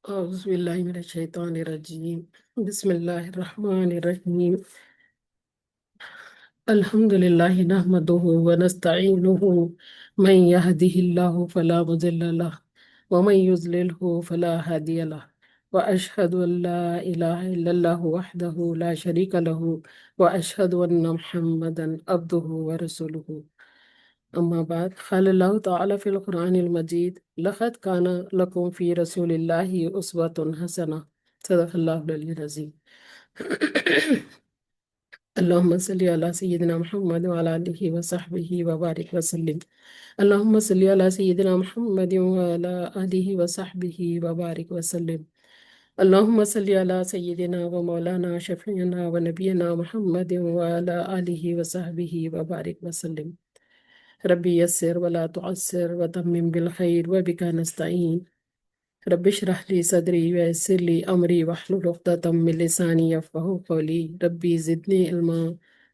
أعوذ بالله من الشيطان الرجيم. بسم الله الرحمن الرحيم. الحمد لله نحمده ونستعينه. من يهده الله فلا مضل له ومن يضلله فلا هادي له. وأشهد أن لا إله إلا الله وحده لا شريك له، وأشهد أن محمدا عبده ورسوله. أما بعد، قال الله تعالى في القرآن المجيد: لقد كان لكم في رسول الله أسوة حسنة. صدق الله العلي العظيم. اللهم صل على سيدنا محمد وعلى آله وصحبه وبارك وسلم. اللهم صل على سيدنا محمد وعلى آله وصحبه وبارك وسلم. اللهم صل على سيدنا ومولانا شفيعنا ونبينا محمد وعلى آله وصحبه وبارك وسلم. ربي يسر ولا تعسر وتمم بالخير وبك نستعين. رب اشرح لي صدري ويسر لي أمري واحلل عقدة من لساني يفقهوا قولي. ربي زدني علما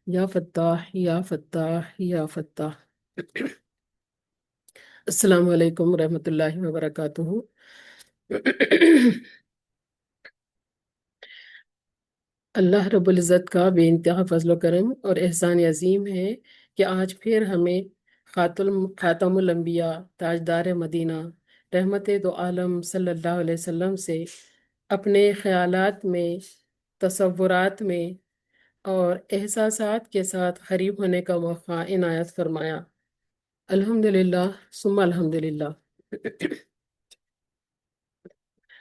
يا فتاح يا فتاح يا فتاح. السلام علیکم ورحمۃ اللہ وبرکاتہ. اللہ رب العزت کا بے انتہا فضل و کرم اور احسان عظیم ہے کہ آج پھر ہمیں خاتم الانبیاء تاجدار مدینہ رحمت دو عالم صلی اللہ علیہ وسلم سے اپنے خیالات میں، تصورات میں اور احساسات کے ساتھ قریب ہونے کا موقع عنایت فرمایا. الحمدللہ ثم الحمدللہ.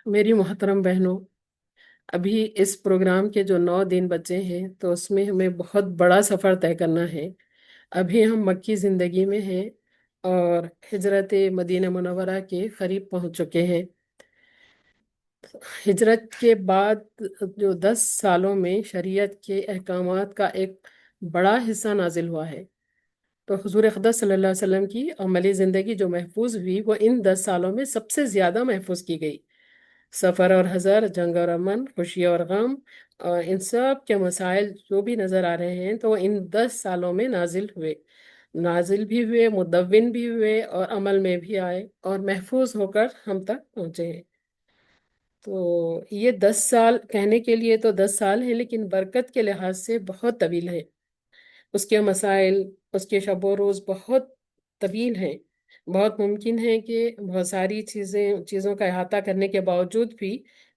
میری محترم بہنوں، ابھی اس پروگرام کے جو 9 دن بچے ہیں تو اس میں ہمیں بہت بڑا سفر طے کرنا ہے. ابھی ہم مکی زندگی میں ہیں اور ہجرت مدینہ منورہ کے قریب پہنچ چکے ہیں. ہجرت کے بعد جو 10 سالوں میں شریعت کے احکامات کا ایک بڑا حصہ نازل ہوا ہے، تو حضور اقدس صلی اللہ علیہ وسلم کی عملی زندگی جو محفوظ ہوئی وہ ان 10 سالوں میں سب سے زیادہ محفوظ کی گئی. سفر اور حضر، جنگ اور امن، خوشی اور غم، اور ان سب کے مسائل جو بھی نظر آ رہے ہیں تو وہ ان 10 سالوں میں نازل بھی ہوئے، مدون بھی ہوئے اور عمل میں بھی آئے اور محفوظ ہو کر ہم تک پہنچے ہیں. تو یہ 10 سال کہنے کے لیے تو 10 سال ہیں، لیکن برکت کے لحاظ سے بہت طویل ہے. اس کے مسائل، اس کے شب و روز بہت طویل ہیں. بہت ممکن ہے کہ بہت ساری چیزوں کا احاطہ کرنے کے باوجود بھی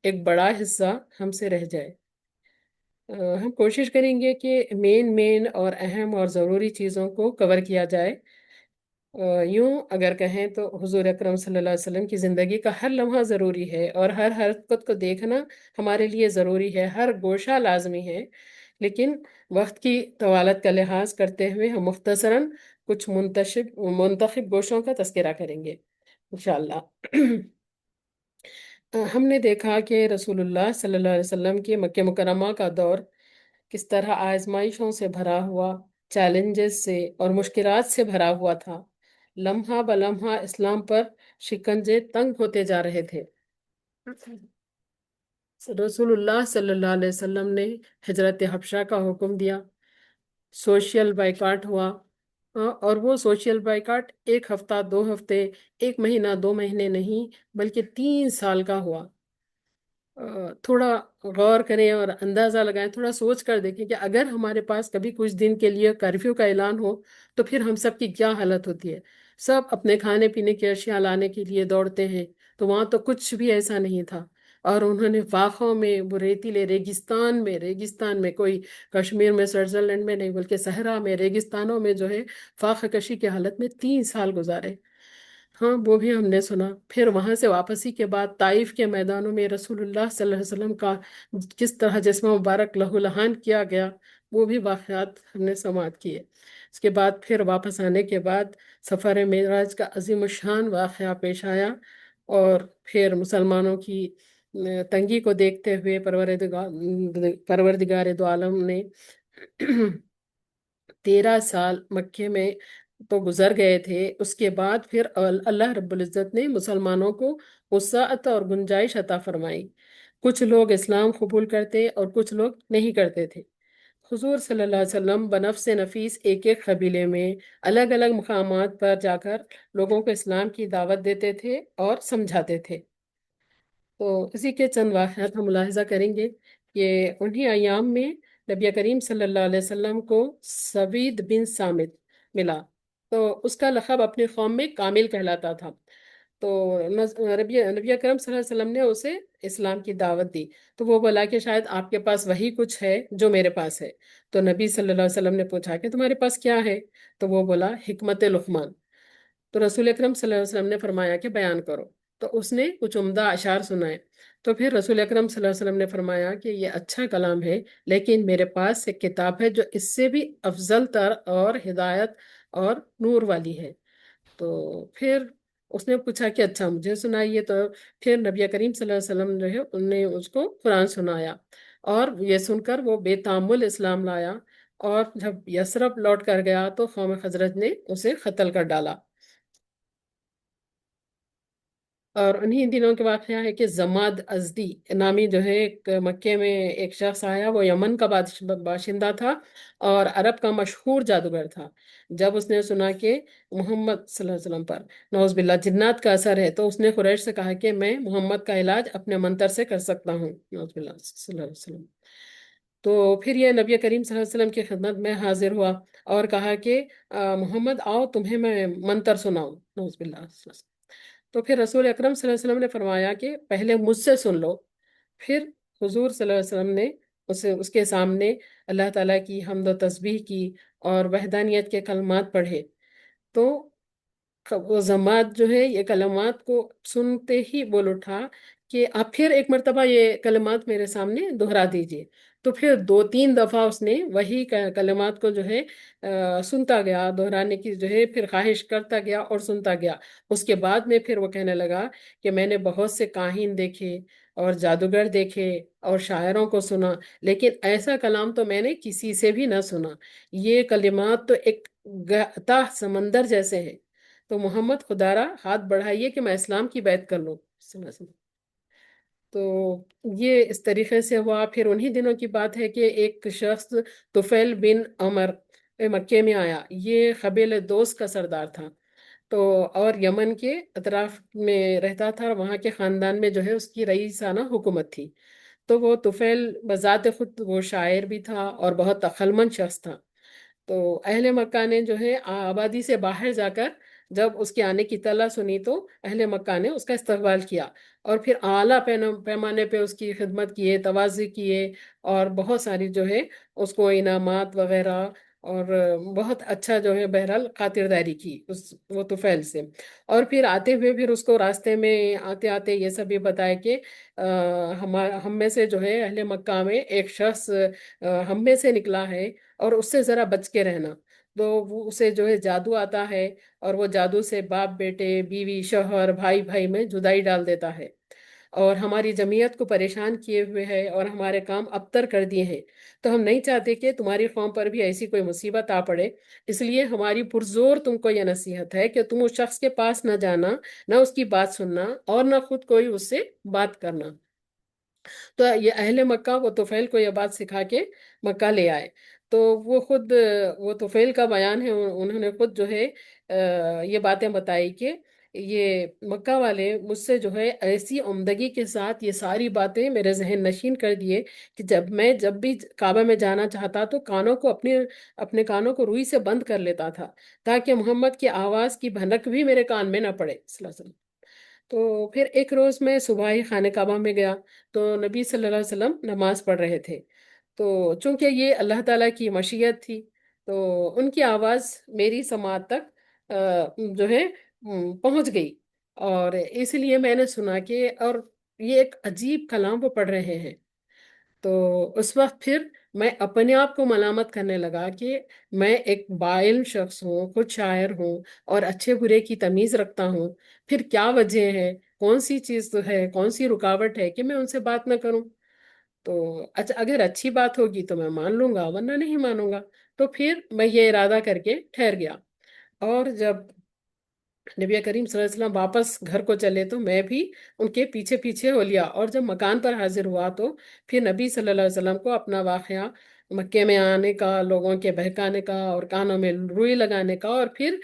ایک بڑا حصہ ہم سے رہ جائے. ہم کوشش کریں گے کہ مین اور اہم اور ضروری چیزوں کو کور کیا جائے. یوں اگر کہیں تو حضور اکرم صلی اللہ علیہ وسلم کی زندگی کا ہر لمحہ ضروری ہے اور ہر حرکت کو دیکھنا ہمارے لیے ضروری ہے، ہر گوشہ لازمی ہے. لیکن وقت کی طوالت کا لحاظ کرتے ہوئے ہم مختصراً کچھ منتخب گوشوں کا تذکرہ کریں گے انشاءاللہ. ہم نے دیکھا کہ رسول اللہ صلی اللہ علیہ وسلم کے مکہ مکرمہ کا دور کس طرح آزمائشوں سے بھرا ہوا، چیلنجز سے اور مشکلات سے بھرا ہوا تھا. لمحہ بلمحہ اسلام پر شکنجے تنگ ہوتے جا رہے تھے. رسول اللہ صلی اللہ علیہ وسلم نے ہجرت حبشہ کا حکم دیا. سوشل بائیکاٹ ہوا، اور وہ سوشل بائیکاٹ 1 ہفتہ 2 ہفتے، 1 مہینہ 2 مہینے نہیں بلکہ 3 سال کا ہوا. تھوڑا غور کریں اور اندازہ لگائیں، تھوڑا سوچ کر دیکھیں کہ اگر ہمارے پاس کبھی کچھ دن کے لیے کرفیو کا اعلان ہو تو پھر ہم سب کی کیا حالت ہوتی ہے. سب اپنے کھانے پینے کی اشیاء لانے کے لیے دوڑتے ہیں، تو وہاں تو کچھ بھی ایسا نہیں تھا. اور انہوں نے فاقوں میں، وہ ریتیلے ریگستان میں کوئی کشمیر میں، سوئٹزرلینڈ میں نہیں بلکہ صحرا میں، ریگستانوں میں جو ہے فاقہ کشی کی حالت میں 3 سال گزارے. ہاں، وہ بھی ہم نے سنا. پھر وہاں سے واپسی کے بعد طائف کے میدانوں میں رسول اللہ صلی اللہ علیہ وسلم کا کس طرح جسم مبارک لہو لہان کیا گیا، وہ بھی واقعات ہم نے سماعت کیے. اس کے بعد پھر واپس آنے کے بعد سفر معراج کا عظیم الشان واقعہ پیش آیا، اور پھر مسلمانوں کی تنگی کو دیکھتے ہوئے پروردگار دو عالم نے 13 سال مکے میں تو گزر گئے تھے. اس کے بعد پھر اللہ رب العزت نے مسلمانوں کو وسعت اور گنجائش عطا فرمائی. کچھ لوگ اسلام قبول کرتے اور کچھ لوگ نہیں کرتے تھے. حضور صلی اللہ علیہ وسلم بنفس نفیس ایک ایک قبیلے میں الگ الگ مقامات پر جا کر لوگوں کو اسلام کی دعوت دیتے تھے اور سمجھاتے تھے. تو اسی کے چند واقعات ہم ملاحظہ کریں گے کہ انہی ایام میں نبی کریم صلی اللہ علیہ وسلم کو سوید بن سامت ملا، تو اس کا لقب اپنی قوم میں کامل کہلاتا تھا۔ تو نبی اکرم صلی اللہ علیہ وسلم نے اسے اسلام کی دعوت دی، تو وہ بولا کہ شاید آپ کے پاس وہی کچھ ہے جو میرے پاس ہے۔ تو نبی صلی اللہ علیہ وسلم نے پوچھا کہ تمہارے پاس کیا ہے؟ تو وہ بولا حکمت لقمان۔ تو رسول اکرم صلی اللہ علیہ وسلم نے فرمایا کہ بیان کرو۔ تو اس نے کچھ عمدہ اشعار سنائے۔ تو پھر رسول اکرم صلی اللہ علیہ وسلم نے فرمایا کہ یہ اچھا کلام ہے، لیکن میرے پاس ایک کتاب ہے جو اس سے بھی افضل تر اور ہدایت اور نور والی ہے۔ تو پھر اس نے پوچھا کہ اچھا مجھے سنائیے۔ تو پھر نبی کریم صلی اللہ علیہ وسلم جو ہے ان نے اس کو قرآن سنایا، اور یہ سن کر وہ بے تامل اسلام لایا، اور جب یثرب لوٹ کر گیا تو قوم خزرج نے اسے قتل کر ڈالا۔ اور انہی دنوں کے واقعہ ہے کہ زماد ازدی نامی جو ہے ایک مکے میں ایک شخص آیا، وہ یمن کا باشندہ تھا اور عرب کا مشہور جادوگر تھا۔ جب اس نے سنا کہ محمد صلی اللہ علیہ وسلم پر نعوذ باللہ جنات کا اثر ہے، تو اس نے قریش سے کہا کہ میں محمد کا علاج اپنے منتر سے کر سکتا ہوں، نعوذ باللہ صلی اللہ علیہ وسلم۔ تو پھر یہ نبی کریم صلی اللہ علیہ وسلم کی خدمت میں حاضر ہوا اور کہا کہ محمد آؤ تمہیں میں منتر سناؤں، نعوذ باللہ صلی اللہ علیہ وسلم۔ تو پھر رسول اکرم صلی اللہ علیہ وسلم نے فرمایا کہ پہلے مجھ سے سن لو۔ پھر حضور صلی اللہ علیہ وسلم نے اس کے سامنے اللہ تعالیٰ کی حمد و تسبیح کی اور وحدانیت کے کلمات پڑھے۔ تو وہ جماعت جو ہے یہ کلمات کو سنتے ہی بول اٹھا کہ آپ پھر ایک مرتبہ یہ کلمات میرے سامنے دہرا دیجئے۔ تو پھر دو تین دفعہ اس نے وہی کلمات کو جو ہے سنتا گیا، دہرانے کی جو ہے پھر خواہش کرتا گیا اور سنتا گیا۔ اس کے بعد میں پھر وہ کہنے لگا کہ میں نے بہت سے کاہن دیکھے اور جادوگر دیکھے اور شاعروں کو سنا، لیکن ایسا کلام تو میں نے کسی سے بھی نہ سنا۔ یہ کلمات تو ایک گہتا سمندر جیسے ہیں۔ تو محمد خدارہ ہاتھ بڑھائیے کہ میں اسلام کی بیعت کر لوں، صلی اللہ علیہ وسلم۔ تو یہ اس طریقے سے ہوا۔ پھر انہی دنوں کی بات ہے کہ ایک شخص طفیل بن عمر مکے میں آیا، یہ قبیلہ دوس کا سردار تھا، تو اور یمن کے اطراف میں رہتا تھا، وہاں کے خاندان میں جو ہے اس کی رئیسانہ حکومت تھی۔ تو وہ طفیل بذات خود وہ شاعر بھی تھا اور بہت عقلمند شخص تھا۔ تو اہل مکہ نے جو ہے آبادی سے باہر جا کر جب اس کے آنے کی اطلاع سنی، تو اہل مکہ نے اس کا استقبال کیا اور پھر اعلیٰ پیمانے پہ اس کی خدمت کیے، تواضع کیے، اور بہت ساری جو ہے اس کو انعامات وغیرہ اور بہت اچھا جو ہے بہرحال خاطرداری کی وہ طفیل سے۔ اور پھر آتے ہوئے پھر اس کو راستے میں آتے آتے یہ سب بھی بتایا کہ ہم میں سے جو ہے اہل مکہ میں ایک شخص ہم میں سے نکلا ہے، اور اس سے ذرا بچ کے رہنا۔ تو وہ اسے جو ہے جادو آتا ہے، اور وہ جادو سے باپ بیٹے، بیوی شوہر، بھائی بھائی میں جدائی ڈال دیتا ہے، اور ہماری جمعیت کو پریشان کیے ہوئے ہے اور ہمارے کام ابتر کر دیے ہیں۔ تو ہم نہیں چاہتے کہ تمہاری قوم پر بھی ایسی کوئی مصیبت آ پڑے، اس لیے ہماری پرزور تم کو یہ نصیحت ہے کہ تم اس شخص کے پاس نہ جانا، نہ اس کی بات سننا، اور نہ خود کوئی اس سے بات کرنا۔ تو یہ اہل مکہ وہ طفیل کو یہ بات سکھا کے مکہ لے آئے۔ تو وہ خود وہ طفیل کا بیان ہے، انہوں نے خود جو ہے یہ باتیں بتائی کہ یہ مکہ والے مجھ سے جو ہے ایسی عمدگی کے ساتھ یہ ساری باتیں میرے ذہن نشین کر دیے کہ جب بھی کعبہ میں جانا چاہتا تو کانوں کو اپنے کانوں کو روئی سے بند کر لیتا تھا، تاکہ محمد کی آواز کی بھنک بھی میرے کان میں نہ پڑے، صلی اللہ علیہ وسلم۔ تو پھر ایک روز میں صبح ہی خانہ کعبہ میں گیا، تو نبی صلی اللہ علیہ وسلم نماز پڑھ رہے تھے۔ تو چونکہ یہ اللہ تعالیٰ کی مشیت تھی، تو ان کی آواز میری سماعت تک جو ہے پہنچ گئی، اور اس لیے میں نے سنا کہ اور یہ ایک عجیب کلام وہ پڑھ رہے ہیں۔ تو اس وقت پھر میں اپنے آپ کو ملامت کرنے لگا کہ میں ایک باعلم شخص ہوں، خود شاعر ہوں، اور اچھے برے کی تمیز رکھتا ہوں، پھر کیا وجہ ہے، کون سی چیز تو ہے، کون سی رکاوٹ ہے کہ میں ان سے بات نہ کروں؟ تو اچھا اگر اچھی بات ہوگی تو میں مان لوں گا، ورنہ نہیں مانوں گا۔ تو پھر میں یہ ارادہ کر کے ٹھہر گیا، اور جب نبی کریم صلی اللہ علیہ وسلم واپس گھر کو چلے تو میں بھی ان کے پیچھے پیچھے ہو لیا، اور جب مکان پر حاضر ہوا تو پھر نبی صلی اللہ علیہ وسلم کو اپنا واقعہ مکے میں آنے کا، لوگوں کے بہکانے کا اور کانوں میں روئی لگانے کا، اور پھر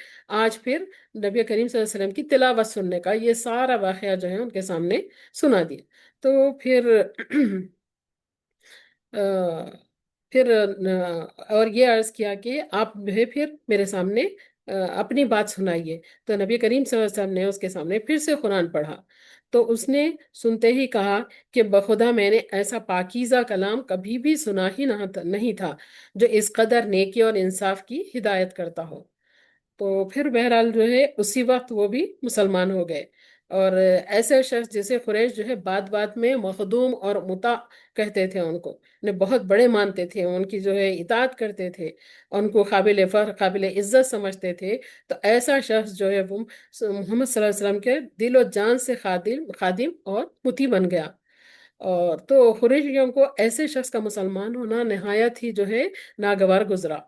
آج پھر نبی کریم صلی اللہ علیہ وسلم کی تلاوت سننے کا، یہ سارا واقعہ جو ہے ان کے سامنے سنا دیا۔ تو پھر پھر اور یہ عرض کیا کہ آپ جو ہے پھر میرے سامنے اپنی بات سنائیے۔ تو نبی کریم صلی اللہ علیہ وسلم نے اس کے سامنے پھر سے قرآن پڑھا، تو اس نے سنتے ہی کہا کہ بخدا میں نے ایسا پاکیزہ کلام کبھی بھی سنا ہی نہیں تھا جو اس قدر نیکی اور انصاف کی ہدایت کرتا ہو۔ تو پھر بہرحال جو ہے اسی وقت وہ بھی مسلمان ہو گئے۔ اور ایسے شخص جیسے قریش جو ہے بات بات میں مخدوم اور مطاع کہتے تھے ان کو، انہیں بہت بڑے مانتے تھے، ان کی جو ہے اطاعت کرتے تھے، ان کو قابل فخر قابل عزت سمجھتے تھے۔ تو ایسا شخص جو ہے وہ محمد صلی اللہ علیہ وسلم کے دل و جان سے خادم اور مطیع بن گیا۔ اور تو قریشیوں کو ایسے شخص کا مسلمان ہونا نہایت ہی جو ہے ناگوار گزرا۔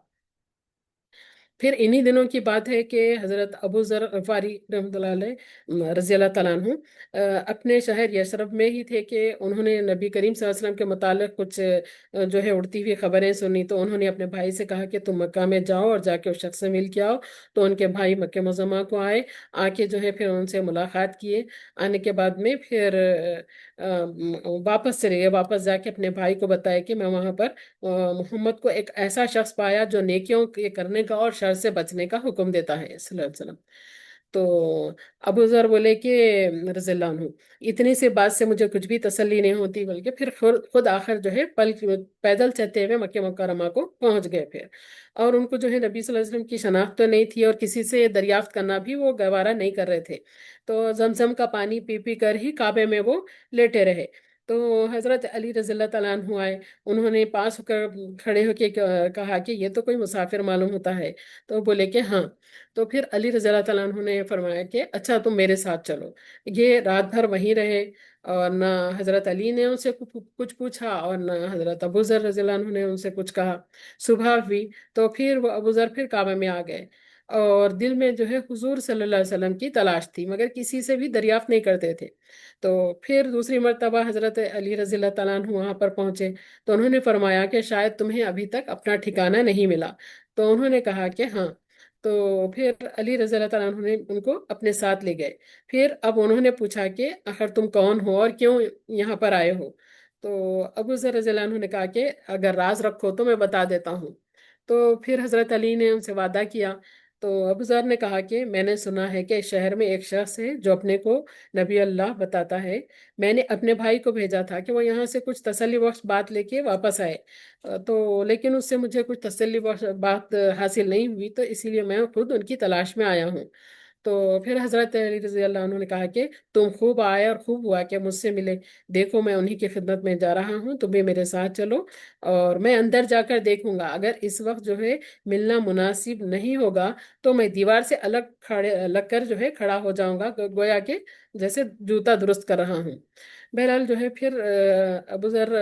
پھر انہی دنوں کی بات ہے کہ حضرت ابو ذر غفاری رحمۃ اللہ علیہ رضی اللہ تعالیٰ عنہ اپنے شہر یثرب میں ہی تھے کہ انہوں نے نبی کریم صلی اللہ علیہ وسلم کے متعلق کچھ جو ہے اڑتی ہوئی خبریں سنی۔ تو انہوں نے اپنے بھائی سے کہا کہ تم مکہ میں جاؤ اور جا کے اس شخص سے مل کے آؤ۔ تو ان کے بھائی مکہ معظمہ کو آئے، آ کے جو ہے پھر ان سے ملاقات کیے۔ آنے کے بعد میں پھر واپس چلے گئے، واپس جا کے اپنے بھائی کو بتایا کہ میں وہاں پر محمد کو ایک ایسا شخص پایا جو نیکیوں کے کرنے کا اور شر سے بچنے کا حکم دیتا ہے صلی اللہ علیہ وسلم۔ تو ابو ذر بولے کہ رضی اللہ عنہ اتنی سی بات سے مجھے کچھ بھی تسلی نہیں ہوتی، بلکہ پھر خود آخر جو ہے پیدل چلتے ہوئے مکہ مکرمہ کو پہنچ گئے پھر۔ اور ان کو جو ہے نبی صلی اللہ علیہ وسلم کی شناخت تو نہیں تھی، اور کسی سے دریافت کرنا بھی وہ گوارا نہیں کر رہے تھے۔ تو زمزم کا پانی پی پی کر ہی کعبے میں وہ لیٹے رہے۔ تو حضرت علی رضی اللہ تعالیٰ عنہ آئے، انہوں نے پاس ہو کر کھڑے ہو کے کہا کہ یہ تو کوئی مسافر معلوم ہوتا ہے۔ تو بولے کہ ہاں۔ تو پھر علی رضی اللہ تعالیٰ عنہ نے فرمایا کہ اچھا تم میرے ساتھ چلو۔ یہ رات بھر وہیں رہے، اور نہ حضرت علی نے ان سے کچھ پوچھا اور نہ حضرت ابو ذر رضی اللہ عنہ نے ان سے کچھ کہا۔ صبح ہوئی تو پھر وہ ابو ذر پھر کعبے میں آ گئے، اور دل میں جو ہے حضور صلی اللہ علیہ وسلم کی تلاش تھی، مگر کسی سے بھی دریافت نہیں کرتے تھے۔ تو پھر دوسری مرتبہ حضرت علی رضی اللہ تعالیٰ عنہ وہاں پر پہنچے، تو انہوں نے فرمایا کہ شاید تمہیں ابھی تک اپنا ٹھکانہ نہیں ملا۔ تو انہوں نے کہا کہ ہاں۔ تو پھر علی رضی اللہ تعالیٰ عنہ نے ان کو اپنے ساتھ لے گئے۔ پھر اب انہوں نے پوچھا کہ آخر تم کون ہو اور کیوں یہاں پر آئے ہو؟ تو ابو ذر رضی اللہ عنہ نے کہا کہ اگر راز رکھو تو میں بتا دیتا ہوں۔ تو پھر حضرت علی نے ان سے وعدہ کیا۔ تو ابو ذر نے کہا کہ میں نے سنا ہے کہ اس شہر میں ایک شخص ہے جو اپنے کو نبی اللہ بتاتا ہے۔ میں نے اپنے بھائی کو بھیجا تھا کہ وہ یہاں سے کچھ تسلی بخش بات لے کے واپس آئے، تو لیکن اس سے مجھے کچھ تسلی بخش بات حاصل نہیں ہوئی، تو اسی لیے میں خود ان کی تلاش میں آیا ہوں۔ تو پھر حضرت علی رضی اللہ عنہ نے کہا کہ تم خوب آئے اور خوب ہوا کہ مجھ سے ملے۔ دیکھو میں انہی کی خدمت میں جا رہا ہوں، تم بھی میرے ساتھ چلو، اور میں اندر جا کر دیکھوں گا۔ اگر اس وقت جو ہے ملنا مناسب نہیں ہوگا تو میں دیوار سے لگ کر جو ہے کھڑا ہو جاؤں گا، گویا کہ جیسے جوتا درست کر رہا ہوں۔ بہرحال جو ہے پھر ابو ذر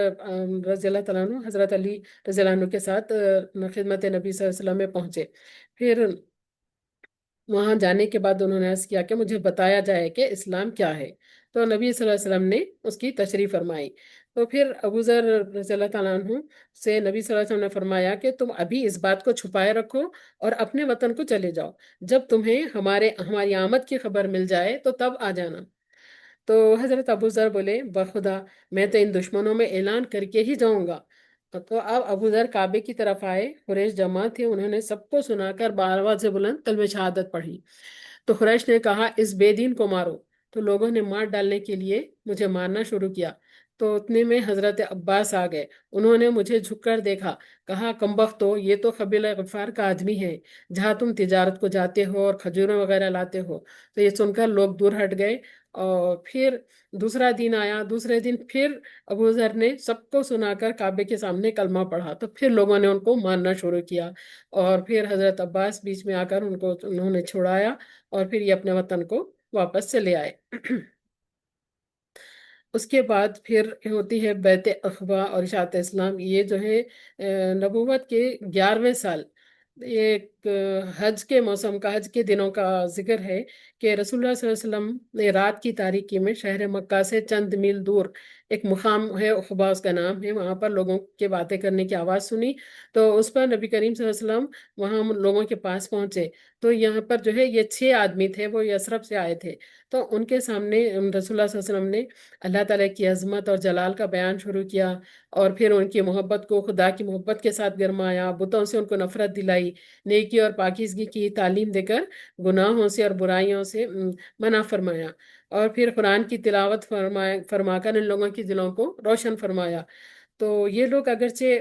رضی اللہ تعالیٰ عنہ حضرت علی رضی اللہ عنہ کے ساتھ خدمت نبی صلی اللہ علیہ وسلم میں پہنچے۔ پھر وہاں جانے کے بعد انہوں نے عرض کیا کہ مجھے بتایا جائے کہ اسلام کیا ہے۔ تو نبی صلی اللہ علیہ وسلم نے اس کی تشریح فرمائی۔ تو پھر ابو ذر رضی اللہ تعالیٰ عنہ سے نبی صلی اللہ علیہ وسلم نے فرمایا کہ تم ابھی اس بات کو چھپائے رکھو اور اپنے وطن کو چلے جاؤ، جب تمہیں ہماری آمد کی خبر مل جائے تو تب آ جانا۔ تو حضرت ابو ذر بولے بخدا میں تو ان دشمنوں میں اعلان کر کے ہی جاؤں گا۔ تو اب ابو ذر کعبے کی طرف آئے، قریش جمع تھے، انہوں نے سب کو سنا کر بآواز سے بلند کلمہ شہادت پڑھی۔ تو قریش نے کہا اس بے دین کو مارو۔ تو لوگوں نے مار ڈالنے کے لیے مجھے مارنا شروع کیا۔ تو اتنے میں حضرت عباس آ گئے، انہوں نے مجھے جھک کر دیکھا، کہا کمبختو یہ تو قبیلہ غفار کا آدمی ہے جہاں تم تجارت کو جاتے ہو اور کھجوروں وغیرہ لاتے ہو۔ تو یہ سن کر لوگ دور ہٹ گئے۔ اور پھر دوسرا دن آیا، دوسرے دن پھر ابو ذر نے سب کو سنا کر کعبے کے سامنے کلمہ پڑھا، تو پھر لوگوں نے ان کو مارنا شروع کیا، اور پھر حضرت عباس بیچ میں آ کر انہوں نے چھڑایا، اور پھر یہ اپنے وطن کو واپس چلے آئے۔ اس کے بعد پھر ہوتی ہے بیعت عقبہ اور اشاعت اسلام، یہ جو ہے نبوت کے 11ویں سال، یہ ایک حج کے موسم کا، حج کے دنوں کا ذکر ہے کہ رسول اللہ صلی اللہ علیہ وسلم نے رات کی تاریکی میں شہر مکہ سے چند میل دور ایک مقام ہے، عقبہ اس کا نام ہے، وہاں پر لوگوں کے باتیں کرنے کی آواز سنی۔ تو اس پر نبی کریم صلی اللہ علیہ وسلم وہاں لوگوں کے پاس پہنچے، تو یہاں پر جو ہے یہ 6 آدمی تھے، وہ یثرب سے آئے تھے۔ تو ان کے سامنے رسول اللہ صلی اللہ علیہ وسلم نے اللہ تعالیٰ کی عظمت اور جلال کا بیان شروع کیا، اور پھر ان کی محبت کو خدا کی محبت کے ساتھ گرمایا، بتوں سے ان کو نفرت دلائی، نیکی اور پاکیزگی کی تعلیم دے کر گناہوں سے اور برائیوں سے منع فرمایا، اور پھر قرآن کی تلاوت فرما کر ان لوگوں کی دلوں کو روشن فرمایا۔ تو یہ لوگ اگرچہ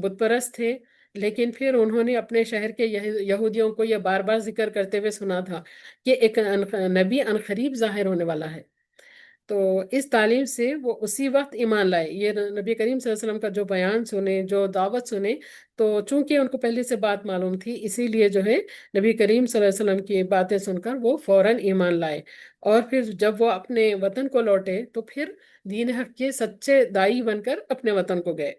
بت پرست تھے، لیکن پھر انہوں نے اپنے شہر کے یہودیوں کو یہ بار بار ذکر کرتے ہوئے سنا تھا کہ ایک نبی عنقریب ظاہر ہونے والا ہے۔ تو اس تعلیم سے وہ اسی وقت ایمان لائے، یہ نبی کریم صلی اللہ علیہ وسلم کا جو بیان سنے، جو دعوت سنے، تو چونکہ ان کو پہلے سے بات معلوم تھی، اسی لیے جو ہے نبی کریم صلی اللہ علیہ وسلم کی باتیں سن کر وہ فوراً ایمان لائے، اور پھر جب وہ اپنے وطن کو لوٹے تو پھر دین حق کے سچے دائی بن کر اپنے وطن کو گئے۔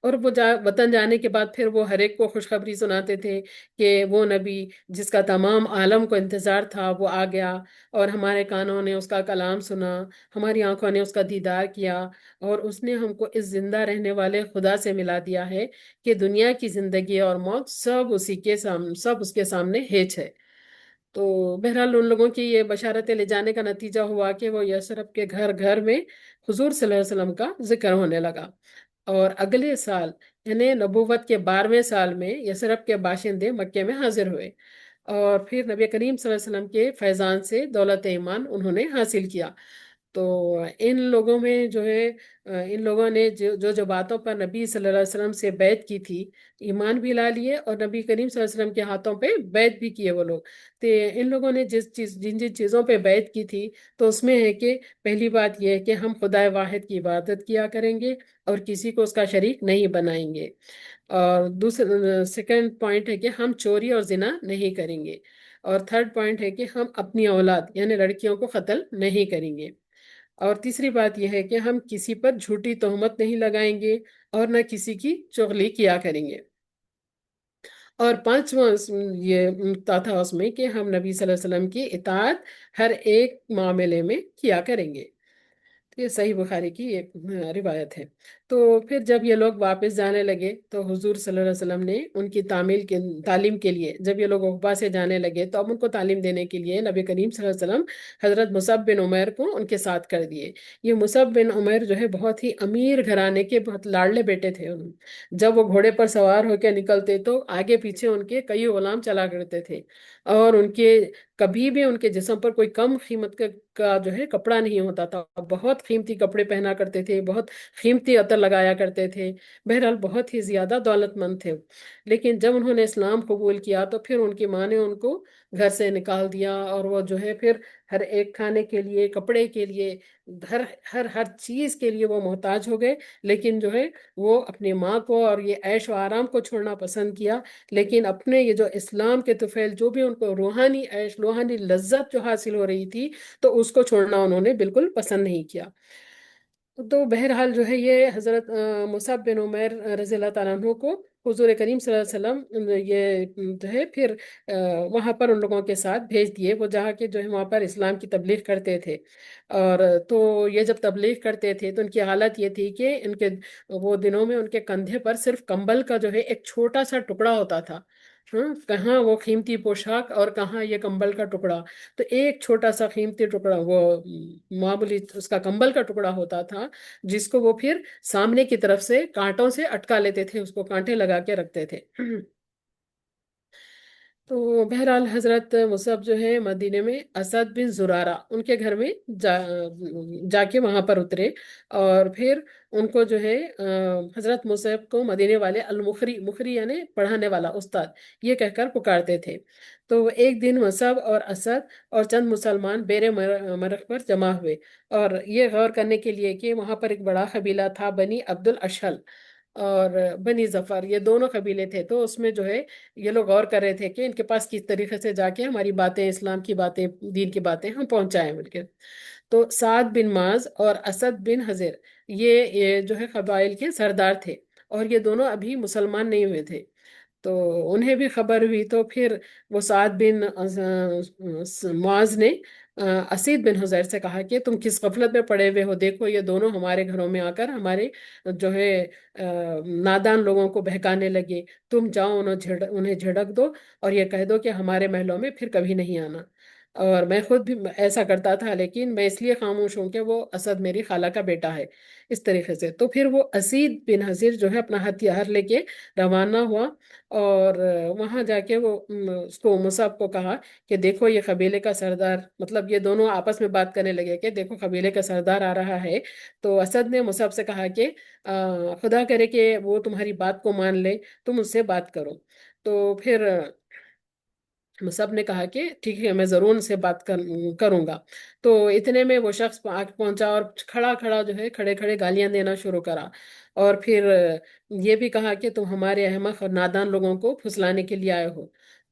اور وہ وطن جانے کے بعد پھر وہ ہر ایک کو خوشخبری سناتے تھے کہ وہ نبی جس کا تمام عالم کو انتظار تھا وہ آ گیا، اور ہمارے کانوں نے اس کا کلام سنا، ہماری آنکھوں نے اس کا دیدار کیا، اور اس نے ہم کو اس زندہ رہنے والے خدا سے ملا دیا ہے کہ دنیا کی زندگی اور موت سب اسی کے سامنے، سب اس کے سامنے ہیچ ہے۔ تو بہرحال ان لوگوں کی یہ بشارتیں لے جانے کا نتیجہ ہوا کہ وہ یثرب کے گھر گھر میں حضور صلی اللہ علیہ وسلم کا ذکر ہونے لگا، اور اگلے سال یعنی نبوت کے 12ویں سال میں یثرب کے باشندے مکے میں حاضر ہوئے، اور پھر نبی کریم صلی اللہ علیہ وسلم کے فیضان سے دولت ایمان انہوں نے حاصل کیا۔ تو ان لوگوں میں جو ہے ان لوگوں نے جو باتوں پر نبی صلی اللہ علیہ وسلم سے بیعت کی تھی، ایمان بھی لا لیے، اور نبی کریم صلی اللہ علیہ وسلم کے ہاتھوں پہ بیعت بھی کیے وہ لوگ۔ تو ان لوگوں نے جن جن چیزوں پہ بیعت کی تھی، تو اس میں ہے کہ پہلی بات یہ ہے کہ ہم خدا واحد کی عبادت کیا کریں گے اور کسی کو اس کا شریک نہیں بنائیں گے، اور دوسرا سیکنڈ پوائنٹ ہے کہ ہم چوری اور زنا نہیں کریں گے، اور تھرڈ پوائنٹ ہے کہ ہم اپنی اولاد یعنی لڑکیوں کو قتل نہیں کریں گے، اور تیسری بات یہ ہے کہ ہم کسی پر جھوٹی تہمت نہیں لگائیں گے، اور نہ کسی کی چغلی کیا کریں گے، اور پانچواں یہ نکتہ تھا اس میں کہ ہم نبی صلی اللہ علیہ وسلم کی اطاعت ہر ایک معاملے میں کیا کریں گے۔ یہ صحیح بخاری کی ایک روایت ہے۔ تو پھر جب یہ لوگ واپس جانے لگے تو حضور صلی اللہ علیہ وسلم نے ان کی تعلیم کے لیے، جب یہ لوگ عقبہ سے جانے لگے تو اب ان کو تعلیم دینے کے لیے نبی کریم صلی اللہ علیہ وسلم حضرت مصعب بن عمیر کو ان کے ساتھ کر دیے۔ یہ مصعب بن عمیر جو ہے بہت ہی امیر گھرانے کے بہت لاڈلے بیٹے تھے۔ جب وہ گھوڑے پر سوار ہو کے نکلتے تو آگے پیچھے ان کے کئی غلام چلا کرتے تھے، اور ان کے کبھی بھی ان کے جسم پر کوئی کم قیمت کا جو ہے کپڑا نہیں ہوتا تھا، بہت قیمتی کپڑے پہنا کرتے تھے، بہت قیمتی عطر لگایا کرتے تھے، بہرحال بہت ہی زیادہ دولت مند تھے۔ لیکن جب انہوں نے اسلام قبول کیا تو پھر ان کی ماں نے ان کو گھر سے نکال دیا، اور وہ جو ہے پھر ہر ایک کھانے کے لیے، کپڑے کے لیے، ہر ہر چیز کے لیے وہ محتاج ہو گئے، لیکن جو ہے وہ اپنی ماں کو اور یہ عیش و آرام کو چھوڑنا پسند کیا، لیکن اپنے یہ جو اسلام کے طفیل جو بھی ان کو روحانی عیش، روحانی لذت جو حاصل ہو رہی تھی، تو اس کو چھوڑنا انہوں نے بالکل پسند نہیں کیا۔ تو بہرحال جو ہے یہ حضرت مصعب بن عمیر رضی اللہ تعالیٰ عنہ کو حضور کریم صلی اللہ علیہ وسلم یہ جو ہے پھر وہاں پر ان لوگوں کے ساتھ بھیج دیے، وہ جہاں کے جو ہے وہاں پر اسلام کی تبلیغ کرتے تھے، اور تو یہ جب تبلیغ کرتے تھے تو ان کی حالت یہ تھی کہ ان کے وہ دنوں میں ان کے کندھے پر صرف کمبل کا جو ہے ایک چھوٹا سا ٹکڑا ہوتا تھا، ہاں، کہاں وہ قیمتی پوشاک اور کہاں یہ کمبل کا ٹکڑا، تو ایک چھوٹا سا قیمتی ٹکڑا وہ معمولی اس کا کمبل کا ٹکڑا ہوتا تھا، جس کو وہ پھر سامنے کی طرف سے کانٹوں سے اٹکا لیتے تھے، اس کو کانٹے لگا کے رکھتے تھے۔ تو بہرحال حضرت مصعب جو ہے مدینے میں اسد بن زرارہ ان کے گھر میں جا کے وہاں پر اترے، اور پھر ان کو جو ہے حضرت مصعب کو مدینے والے المخری، مخری یعنی پڑھانے والا استاد، یہ کہہ کر پکارتے تھے۔ تو ایک دن مصعب اور اسد اور چند مسلمان بیر مرخ پر جمع ہوئے، اور یہ غور کرنے کے لیے کہ وہاں پر ایک بڑا قبیلہ تھا، بنی عبد الاشہل اور بنی ظفر، یہ دونوں قبیلے تھے، تو اس میں جو ہے یہ لوگ غور کر رہے تھے کہ ان کے پاس کس طریقے سے جا کے ہماری باتیں، اسلام کی باتیں، دین کی باتیں ہم پہنچائیں بول کے۔ تو سعد بن معاذ اور اسد بن حضر یہ جو ہے قبائل کے سردار تھے، اور یہ دونوں ابھی مسلمان نہیں ہوئے تھے۔ تو انہیں بھی خبر ہوئی، تو پھر وہ سعد بن معاذ نے اسید بن حذیر سے کہا کہ تم کس غفلت میں پڑے ہوئے ہو، دیکھو یہ دونوں ہمارے گھروں میں آ کر ہمارے جو ہے نادان لوگوں کو بہکانے لگے، تم جاؤ انہیں جھڑک دو اور یہ کہہ دو کہ ہمارے محلوں میں پھر کبھی نہیں آنا۔ اور میں خود بھی ایسا کرتا تھا، لیکن میں اس لیے خاموش ہوں کہ وہ اسد میری خالہ کا بیٹا ہے۔ اس طریقے سے تو پھر وہ اسید بن حضیر جو ہے اپنا ہتھیار لے کے روانہ ہوا، اور وہاں جا کے وہ اس کو مصعب کو کہا کہ دیکھو یہ قبیلے کا سردار، مطلب یہ دونوں آپس میں بات کرنے لگے کہ دیکھو قبیلے کا سردار آ رہا ہے۔ تو اسد نے مصعب سے کہا کہ خدا کرے کہ وہ تمہاری بات کو مان لے، تم اس سے بات کرو۔ تو پھر مصعب نے کہا کہ ٹھیک ہے، میں ضرور ان سے بات کروں گا۔ تو اتنے میں وہ شخص آ کے پہنچا اور کھڑا کھڑا جو ہے کھڑے کھڑے گالیاں دینا شروع کرا، اور پھر یہ بھی کہا کہ تم ہمارے احمق اور نادان لوگوں کو پھسلانے کے لیے آئے ہو۔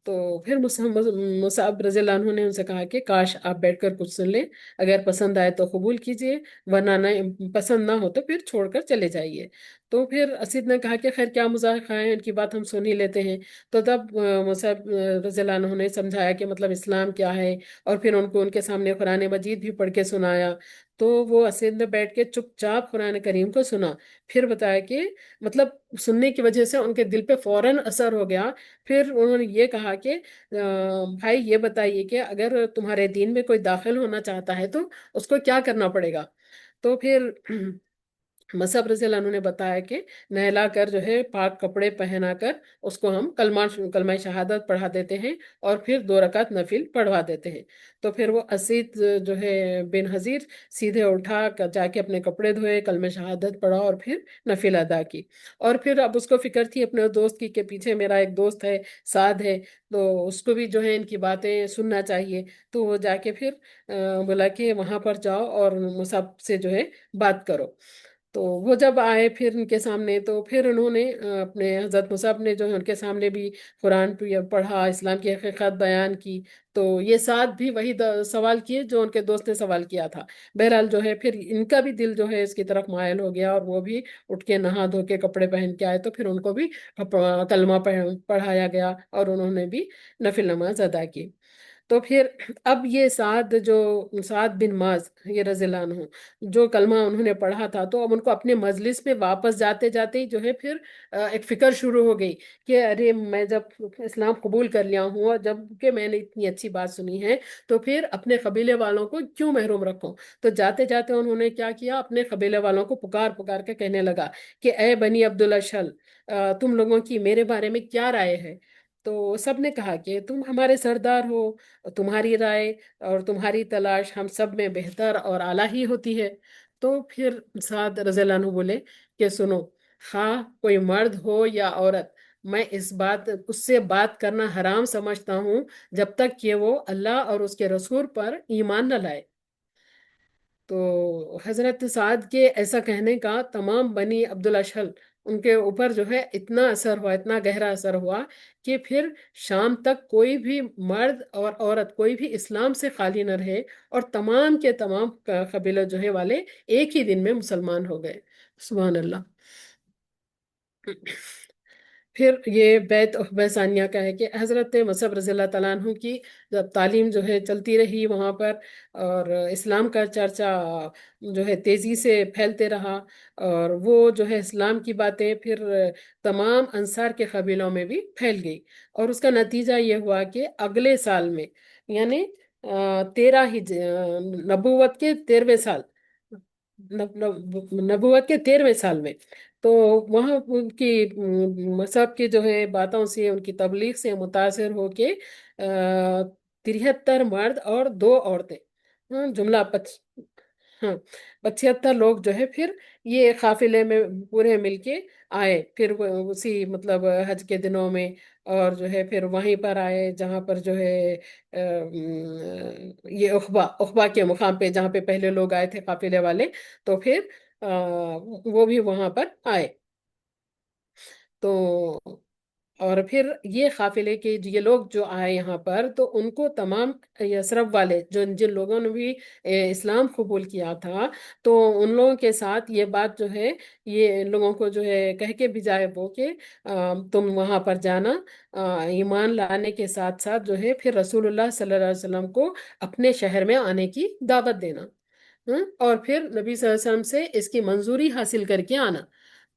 تو پھر مصعب رضی اللہ عنہ نے ان سے کہا کہ کاش آپ بیٹھ کر کچھ سن لیں، اگر پسند آئے تو قبول کیجئے، ورنہ پسند نہ ہو تو پھر چھوڑ کر چلے جائیے۔ تو پھر اسید نے کہا کہ خیر کیا مذاق ہے، ان کی بات ہم سن ہی لیتے ہیں۔ تو تب مصعب رضی اللہ عنہ نے سمجھایا کہ مطلب اسلام کیا ہے، اور پھر ان کو ان کے سامنے قرآن مجید بھی پڑھ کے سنایا۔ تو وہ اسید نے بیٹھ کے چپ چاپ قرآن کریم کو سنا، پھر بتایا کہ مطلب سننے کی وجہ سے ان کے دل پہ فوراً اثر ہو گیا۔ پھر انہوں نے یہ کہا کہ بھائی یہ بتائیے کہ اگر تمہارے دین میں کوئی داخل ہونا چاہتا ہے تو اس کو کیا کرنا پڑے گا؟ تو پھر مصعب رضی اللہ عنہ نے بتایا کہ نہلا کر جو ہے پاک کپڑے پہنا کر اس کو ہم کلمہ شہادت پڑھا دیتے ہیں، اور پھر 2 رکعت نفل پڑھوا دیتے ہیں۔ تو پھر وہ اسید جو ہے بن حضیر سیدھے اٹھا جا کے اپنے کپڑے دھوئے، کلمہ شہادت پڑھا اور پھر نفل ادا کی۔ اور پھر اب اس کو فکر تھی اپنے دوست کی کہ پیچھے میرا ایک دوست ہے، سعد ہے، تو اس کو بھی جو ہے ان کی باتیں سننا چاہیے۔ تو وہ جا کے پھر بولا کہ وہاں پر جاؤ اور مصعب سے جو ہے بات کرو۔ تو وہ جب آئے پھر ان کے سامنے، تو پھر انہوں نے اپنے حضرت مصعب نے جو ہے ان کے سامنے بھی قرآن پڑھا، اسلام کی حقیقت بیان کی۔ تو یہ ساتھ بھی وہی سوال کیے جو ان کے دوست نے سوال کیا تھا۔ بہرحال جو ہے پھر ان کا بھی دل جو ہے اس کی طرف مائل ہو گیا، اور وہ بھی اٹھ کے نہا دھو کے کپڑے پہن کے آئے۔ تو پھر ان کو بھی کلمہ پڑھایا گیا، اور انہوں نے بھی نفل نماز ادا کی۔ تو پھر اب یہ سعد بن معاذ یہ رضی اللہ عنہ جو کلمہ انہوں نے پڑھا تھا، تو اب ان کو اپنے مجلس میں واپس جاتے جاتے ہی جو ہے پھر ایک فکر شروع ہو گئی کہ ارے میں جب اسلام قبول کر لیا ہوں، اور جب کہ میں نے اتنی اچھی بات سنی ہے، تو پھر اپنے قبیلے والوں کو کیوں محروم رکھوں؟ تو جاتے جاتے انہوں نے کیا کیا، اپنے قبیلے والوں کو پکار پکار کے کہنے لگا کہ اے بنی عبد الاشہل، تم لوگوں کی میرے بارے میں کیا رائے ہے؟ تو سب نے کہا کہ تم ہمارے سردار ہو، تمہاری رائے اور تمہاری تلاش ہم سب میں بہتر اور اعلیٰ ہی ہوتی ہے۔ تو پھر سعد رضی اللہ عنہ بولے کہ سنو، خواہ کوئی مرد ہو یا عورت، میں اس سے بات کرنا حرام سمجھتا ہوں جب تک کہ وہ اللہ اور اس کے رسول پر ایمان نہ لائے۔ تو حضرت سعد کے ایسا کہنے کا تمام بنی عبد الاشہل ان کے اوپر جو ہے اتنا اثر ہوا، اتنا گہرا اثر ہوا کہ پھر شام تک کوئی بھی مرد اور عورت کوئی بھی اسلام سے خالی نہ رہے، اور تمام کے تمام قبیلہ جو ہے والے ایک ہی دن میں مسلمان ہو گئے۔ سبحان اللہ۔ پھر یہ بیت عقبہ ثانیہ کا ہے کہ حضرت مصعب رضی اللہ تعالیٰ عنہ کی جب تعلیم جو ہے چلتی رہی وہاں پر، اور اسلام کا چرچا جو ہے تیزی سے پھیلتے رہا، اور وہ جو ہے اسلام کی باتیں پھر تمام انصار کے قبیلوں میں بھی پھیل گئی، اور اس کا نتیجہ یہ ہوا کہ اگلے سال میں، یعنی 13 نبوت کے 13ویں سال، نبوت کے 13ویں سال میں، تو وہاں ان کی مذہب کی جو ہے باتوں سے، ان کی تبلیغ سے متاثر ہو کے 73 مرد اور 2 عورتیں، جملہ ہاں 75 لوگ جو ہے پھر یہ قافلے میں پورے مل کے آئے، پھر اسی مطلب حج کے دنوں میں، اور جو ہے پھر وہیں پر آئے جہاں پر جو ہے یہ عقبہ کے مقام پہ جہاں پہ پہلے لوگ آئے تھے قافلے والے، تو پھر وہ بھی وہاں پر آئے۔ تو اور پھر یہ قافلے کے یہ لوگ جو آئے یہاں پر، تو ان کو تمام یثرب والے جو جن لوگوں نے بھی اسلام قبول کیا تھا، تو ان لوگوں کے ساتھ یہ بات جو ہے، یہ ان لوگوں کو جو ہے کہہ کے بھیجائے وہ کہ تم وہاں پر جانا، ایمان لانے کے ساتھ ساتھ جو ہے پھر رسول اللہ صلی اللہ علیہ وسلم کو اپنے شہر میں آنے کی دعوت دینا، اور پھر نبی صلی اللہ علیہ وسلم سے اس کی منظوری حاصل کر کے آنا۔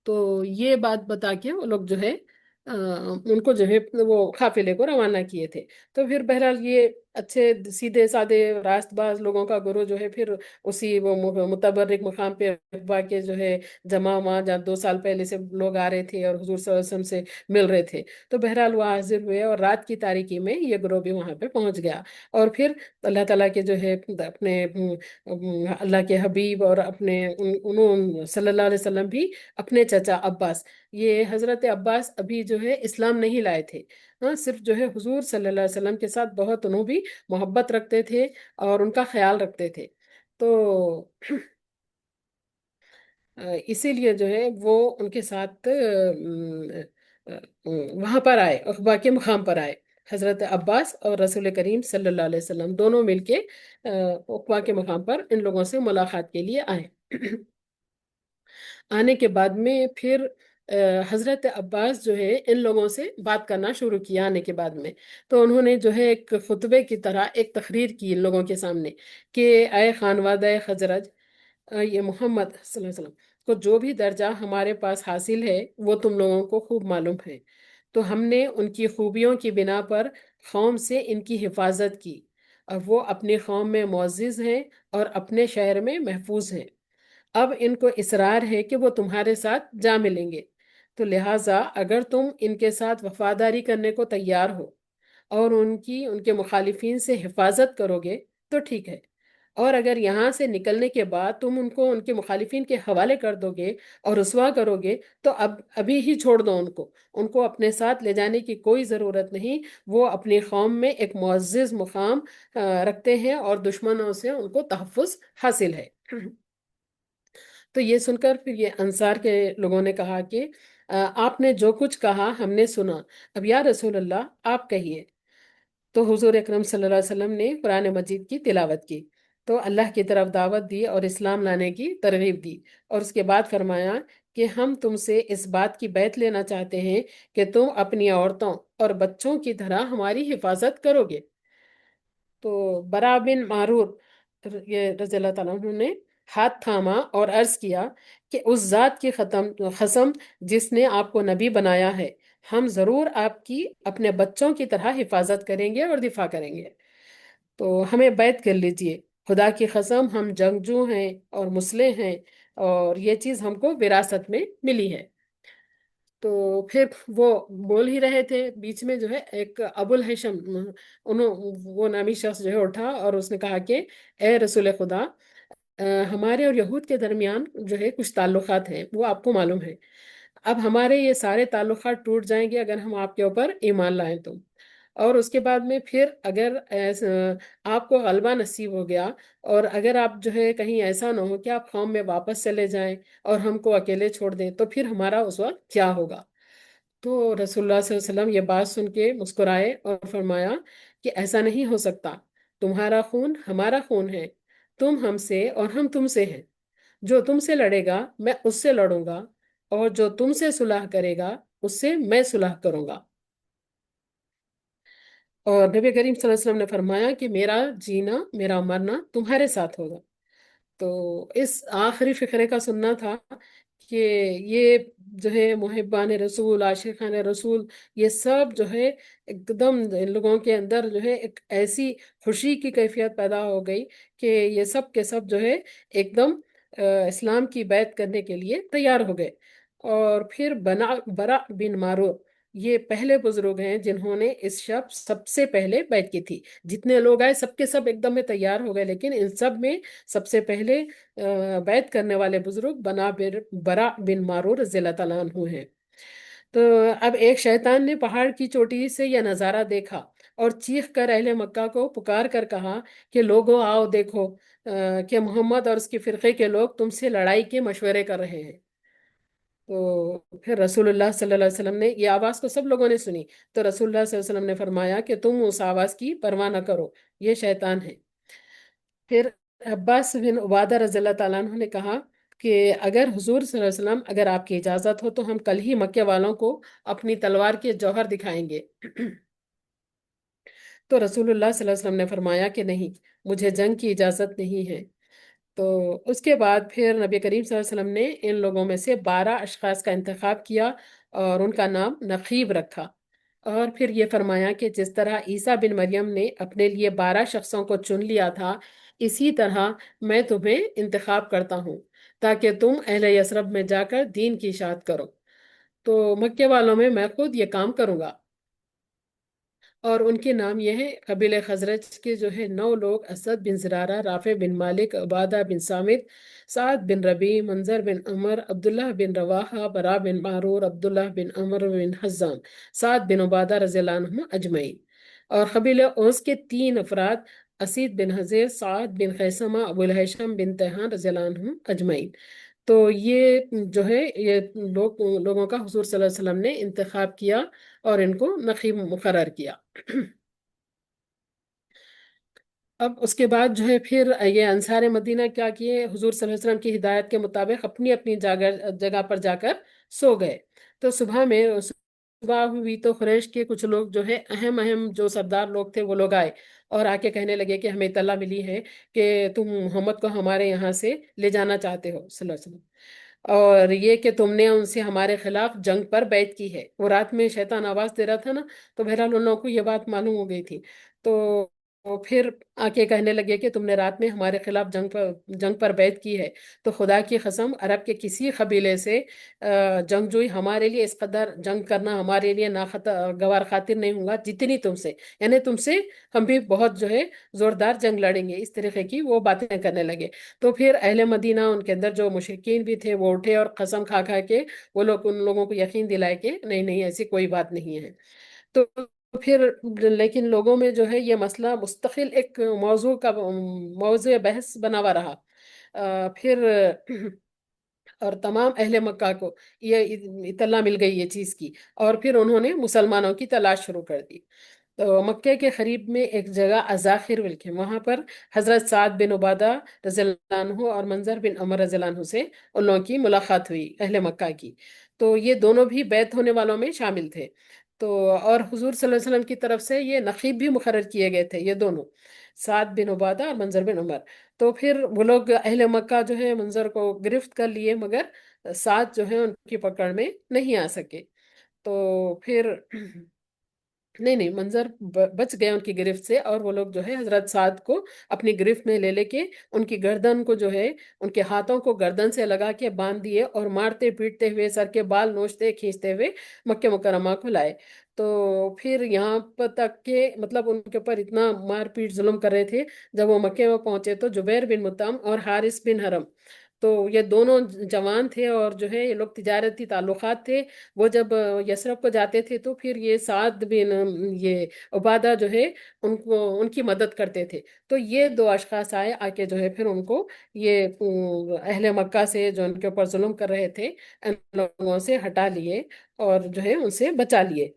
تو یہ بات بتا کے وہ لوگ جو ہے ان کو جو ہے وہ قافلے کو روانہ کیے تھے۔ تو پھر بہرحال یہ اچھے سیدھے سادے راست باز لوگوں کا گروہ جو ہے پھر اسی وہ متبرک مقام پہ اقبا کے جو ہے جمع وہاں، جہاں 2 سال پہلے سے لوگ آ رہے تھے اور حضور صلی اللہ علیہ وسلم سے مل رہے تھے، تو بہرحال وہ حاضر ہوئے اور رات کی تاریکی میں یہ گروہ بھی وہاں پہ پہنچ گیا۔ اور پھر اللہ تعالیٰ کے جو ہے اپنے اللہ کے حبیب اور اپنے انہوں صلی اللہ علیہ وسلم بھی اپنے چچا عباس، یہ حضرت عباس ابھی جو ہے اسلام نہیں لائے تھے، ہاں صرف جو ہے حضور صلی اللہ علیہ وسلم کے ساتھ بہت انہوں بھی محبت رکھتے تھے اور ان کا خیال رکھتے تھے۔ تو اسی لیے جو ہے وہ ان کے ساتھ وہاں پر آئے، اخبا کے مقام پر آئے، حضرت عباس اور رسول کریم صلی اللہ علیہ وسلم دونوں مل کے اقبا کے مقام پر ان لوگوں سے ملاقات کے لیے آئے۔ آنے کے بعد میں پھر حضرت عباس جو ہے ان لوگوں سے بات کرنا شروع کیا آنے کے بعد میں۔ تو انہوں نے جو ہے ایک خطبے کی طرح ایک تقریر کی ان لوگوں کے سامنے کہ اے خانوادہ خزرج، یہ محمد صلی اللہ علیہ وسلم کو جو بھی درجہ ہمارے پاس حاصل ہے وہ تم لوگوں کو خوب معلوم ہے۔ تو ہم نے ان کی خوبیوں کی بنا پر قوم سے ان کی حفاظت کی، اور وہ اپنی قوم میں معزز ہیں اور اپنے شہر میں محفوظ ہیں۔ اب ان کو اصرار ہے کہ وہ تمہارے ساتھ جا ملیں گے، تو لہٰذا اگر تم ان کے ساتھ وفاداری کرنے کو تیار ہو اور ان کے مخالفین سے حفاظت کرو گے تو ٹھیک ہے، اور اگر یہاں سے نکلنے کے بعد تم ان کو ان کے مخالفین کے حوالے کر دو گے اور رسوا کرو گے تو ابھی ہی چھوڑ دو ان کو اپنے ساتھ لے جانے کی کوئی ضرورت نہیں، وہ اپنی قوم میں ایک معزز مقام رکھتے ہیں اور دشمنوں سے ان کو تحفظ حاصل ہے۔ تو یہ سن کر پھر یہ انصار کے لوگوں نے کہا کہ آپ نے جو کچھ کہا ہم نے سنا، اب یا رسول اللہ آپ کہیے۔ تو حضور اکرم صلی اللہ علیہ وسلم نے قرآن مجید کی تلاوت کی، تو اللہ کی طرف دعوت دی اور اسلام لانے کی ترغیب دی، اور اس کے بعد فرمایا کہ ہم تم سے اس بات کی بیعت لینا چاہتے ہیں کہ تم اپنی عورتوں اور بچوں کی طرح ہماری حفاظت کرو گے۔ تو برا بن معرور یہ رضی اللہ تعالیٰ عنہ نے ہاتھ تھاما اور عرض کیا کہ اس ذات کی قسم جس نے آپ کو نبی بنایا ہے، ہم ضرور آپ کی اپنے بچوں کی طرح حفاظت کریں گے اور دفاع کریں گے، تو ہمیں بیعت کر لیجئے، خدا کی قسم ہم جنگجو ہیں اور مسلح ہیں، اور یہ چیز ہم کو وراثت میں ملی ہے۔ تو پھر وہ بول ہی رہے تھے، بیچ میں جو ہے ایک ابو الہیثم وہ نامی شخص جو ہے اٹھا اور اس نے کہا کہ اے رسول خدا، ہمارے اور یہود کے درمیان جو ہے کچھ تعلقات ہیں، وہ آپ کو معلوم ہے، اب ہمارے یہ سارے تعلقات ٹوٹ جائیں گے اگر ہم آپ کے اوپر ایمان لائیں تو، اور اس کے بعد میں پھر اگر آپ کو غلبہ نصیب ہو گیا اور اگر آپ جو ہے کہیں ایسا نہ ہو کہ آپ قوم میں واپس چلے جائیں اور ہم کو اکیلے چھوڑ دیں، تو پھر ہمارا اس وقت کیا ہوگا؟ تو رسول اللہ صلی اللہ علیہ وسلم یہ بات سن کے مسکرائے اور فرمایا کہ ایسا نہیں ہو سکتا، تمہارا خون ہمارا خون ہے، تم ہم سے اور ہم تم سے ہیں، جو تم سے لڑے گا میں اس سے لڑوں گا، اور جو تم سے صلح کرے گا اس سے میں صلح کروں گا۔ اور نبی کریم صلی اللہ علیہ وسلم نے فرمایا کہ میرا جینا میرا مرنا تمہارے ساتھ ہوگا۔ تو اس آخری فقرے کا سننا تھا کہ یہ جو ہے محبان رسول، عاشقان رسول، یہ سب جو ہے ایک دم ان لوگوں کے اندر جو ہے ایک ایسی خوشی کی کیفیت پیدا ہو گئی کہ یہ سب کے سب جو ہے ایک دم اسلام کی بیعت کرنے کے لیے تیار ہو گئے۔ اور پھر برا بن معروف یہ پہلے بزرگ ہیں جنہوں نے اس شب سب سے پہلے بیعت کی تھی، جتنے لوگ آئے سب کے سب ایک دم میں تیار ہو گئے، لیکن ان سب میں سب سے پہلے بیعت کرنے والے بزرگ برا بن معرور رضی اللہ تعالیٰ عنہ ہیں۔ تو اب ایک شیطان نے پہاڑ کی چوٹی سے یہ نظارہ دیکھا اور چیخ کر اہل مکہ کو پکار کر کہا کہ لوگوں آؤ دیکھو کہ محمد اور اس کے فرقے کے لوگ تم سے لڑائی کے مشورے کر رہے ہیں۔ تو پھر رسول اللہ صلی اللہ علیہ وسلم نے یہ آواز کو سب لوگوں نے سنی، تو رسول اللہ صلی اللہ علیہ وسلم نے فرمایا کہ تم اس آواز کی پرواہ نہ کرو، یہ شیطان ہے۔ پھر عباس بن عبادہ رضی اللہ تعالیٰ عنہ نے کہا کہ اگر حضور صلی اللہ علیہ وسلم اگر آپ کی اجازت ہو تو ہم کل ہی مکے والوں کو اپنی تلوار کے جوہر دکھائیں گے۔ تو رسول اللہ صلی اللہ علیہ وسلم نے فرمایا کہ نہیں، مجھے جنگ کی اجازت نہیں ہے۔ تو اس کے بعد پھر نبی کریم صلی اللہ علیہ وسلم نے ان لوگوں میں سے 12 اشخاص کا انتخاب کیا اور ان کا نام نقیب رکھا، اور پھر یہ فرمایا کہ جس طرح عیسیٰ بن مریم نے اپنے لیے 12 شخصوں کو چن لیا تھا، اسی طرح میں تمہیں انتخاب کرتا ہوں تاکہ تم اہل یثرب میں جا کر دین کی اشاعت کرو۔ تو مکے والوں میں خود یہ کام کروں گا۔ اور ان کے نام یہ ہیں، قبیلہ خزرج کے جو ہے 9 لوگ: اسد بن زرارہ، رافع بن مالک، عبادہ بن سامت، سعد بن ربی، منظر بن عمر، عبداللہ بن رواحہ، برا بن معرور، عبداللہ بن عمر بن حزام، سعد بن عبادہ رضی اللہ عنہم اجمعین۔ اور قبیلہ اوس کے 3 افراد: اسید بن حضیر، سعد بن خیثمہ، ابو الہیثم بن تیہان رضی اللہ عنہم اجمعین۔ تو یہ جو ہے یہ لوگوں کا حضور صلی اللہ علیہ وسلم نے انتخاب کیا اور ان کو نقیب مقرر کیا۔ اب اس کے بعد جو ہے پھر یہ انصار مدینہ کیا کیے، حضور صلی اللہ علیہ وسلم کی ہدایت کے مطابق اپنی اپنی جگہ پر جا کر سو گئے۔ تو صبح ہوئی تو قریش کے کچھ لوگ جو ہے اہم اہم جو سردار لوگ تھے وہ لوگ آئے اور آ کے کہنے لگے کہ ہمیں اطلاع ملی ہے کہ تم محمد کو ہمارے یہاں سے لے جانا چاہتے ہو صلی اللہ علیہ وسلم، اور یہ کہ تم نے ان سے ہمارے خلاف جنگ پر بیعت کی ہے۔ وہ رات میں شیطان آواز دے رہا تھا نا، تو بہرحال ان لوگوں کو یہ بات معلوم ہو گئی تھی۔ تو پھر آ کے کہنے لگے کہ تم نے رات میں ہمارے خلاف جنگ پر بیعت کی ہے، تو خدا کی قسم عرب کے کسی قبیلے سے جنگجوئی ہمارے لیے اس قدر جنگ کرنا ہمارے لیے گوار خاطر نہیں ہوگا جتنی تم سے، یعنی تم سے ہم بھی بہت جو ہے زوردار جنگ لڑیں گے، اس طریقے کی وہ باتیں کرنے لگے۔ تو پھر اہل مدینہ ان کے اندر جو مشرکین بھی تھے وہ اٹھے اور قسم کھا کھا کے وہ لوگ ان لوگوں کو یقین دلائے کہ نہیں نہیں ایسی کوئی بات نہیں ہے۔ تو پھر لیکن لوگوں میں جو ہے یہ مسئلہ مستقل ایک موضوع بحث بنا ہوا رہا۔ پھر اور تمام اہل مکہ کو یہ اطلاع مل گئی یہ چیز کی، اور پھر انہوں نے مسلمانوں کی تلاش شروع کر دی۔ تو مکے کے قریب میں ایک جگہ ازاخر ہے، وہاں پر حضرت سعد بن عبادہ رضی اللہ عنہ اور منظر بن عمر رضی اللہ عنہ سے ان لوگوں کی ملاقات ہوئی اہل مکہ کی۔ تو یہ دونوں بھی بیعت ہونے والوں میں شامل تھے۔ تو اور حضور صلی اللہ علیہ وسلم کی طرف سے یہ نقیب بھی مقرر کیے گئے تھے، یہ دونوں سعد بن عبادہ اور منظر بن عمر۔ تو پھر وہ لوگ اہل مکہ جو ہے منظر کو گرفت کر لیے، مگر سعد جو ہے ان کی پکڑ میں نہیں آ سکے۔ تو پھر نہیں نہیں، منظر بچ گئے ان کی گرفت سے، اور وہ لوگ جو ہے حضرت سعد کو اپنی گرفت میں لے لے کے ان کی گردن کو جو ہے ان کے ہاتھوں کو گردن سے لگا کے باندھ دیے اور مارتے پیٹتے ہوئے سر کے بال نوچتے کھینچتے ہوئے مکہ مکرمہ کو لائے۔ تو پھر یہاں پر تک کہ مطلب ان کے اوپر اتنا مار پیٹ ظلم کر رہے تھے، جب وہ مکے میں پہنچے تو جبیر بن مطعم اور حارث بن حرم، تو یہ دونوں جوان تھے اور جو ہے یہ لوگ تجارتی تعلقات تھے۔ وہ جب یثرب کو جاتے تھے تو پھر یہ سعد بن یہ عبادہ جو ہے ان کی مدد کرتے تھے۔ تو یہ 2 اشخاص آئے، آ کے جو ہے پھر ان کو یہ اہل مکہ سے جو ان کے اوپر ظلم کر رہے تھے ان لوگوں سے ہٹا لیے اور جو ہے ان سے بچا لیے۔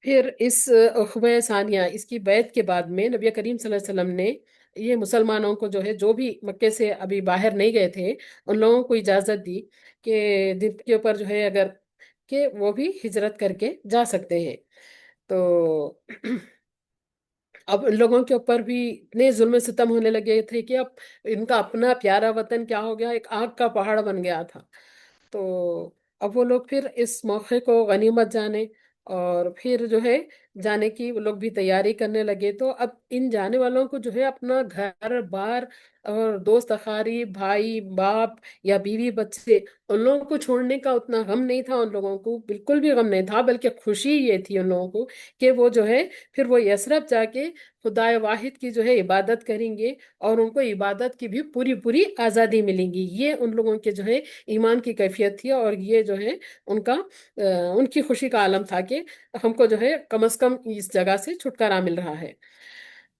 پھر اس اخوہ ثانیہ اس کی بیعت کے بعد میں نبی کریم صلی اللہ علیہ وسلم نے یہ مسلمانوں کو جو ہے جو بھی مکے سے ابھی باہر نہیں گئے تھے ان لوگوں کو اجازت دی کہ جن کے اوپر جو ہے اگر کہ وہ بھی ہجرت کر کے جا سکتے ہیں۔ تو اب ان لوگوں کے اوپر بھی اتنے ظلم و ستم ہونے لگے تھے کہ اب ان کا اپنا پیارا وطن کیا ہو گیا، ایک آگ کا پہاڑ بن گیا تھا۔ تو اب وہ لوگ پھر اس موقع کو غنیمت جانے اور پھر جو ہے جانے کی وہ لوگ بھی تیاری کرنے لگے۔ تو اب ان جانے والوں کو جو ہے اپنا گھر بار اور دوست اقارب، بھائی باپ یا بیوی بچے، ان لوگوں کو چھوڑنے کا اتنا غم نہیں تھا، ان لوگوں کو بالکل بھی غم نہیں تھا، بلکہ خوشی یہ تھی ان لوگوں کو کہ وہ جو ہے پھر وہ یثرب جا کے خدا واحد کی جو ہے عبادت کریں گے اور ان کو عبادت کی بھی پوری پوری آزادی ملیں گی۔ یہ ان لوگوں کے جو ہے ایمان کی کیفیت تھی، اور یہ جو ہے ان کی خوشی کا عالم تھا کہ ہم کو جو ہے کم از کم اس جگہ سے چھٹکارا مل رہا ہے۔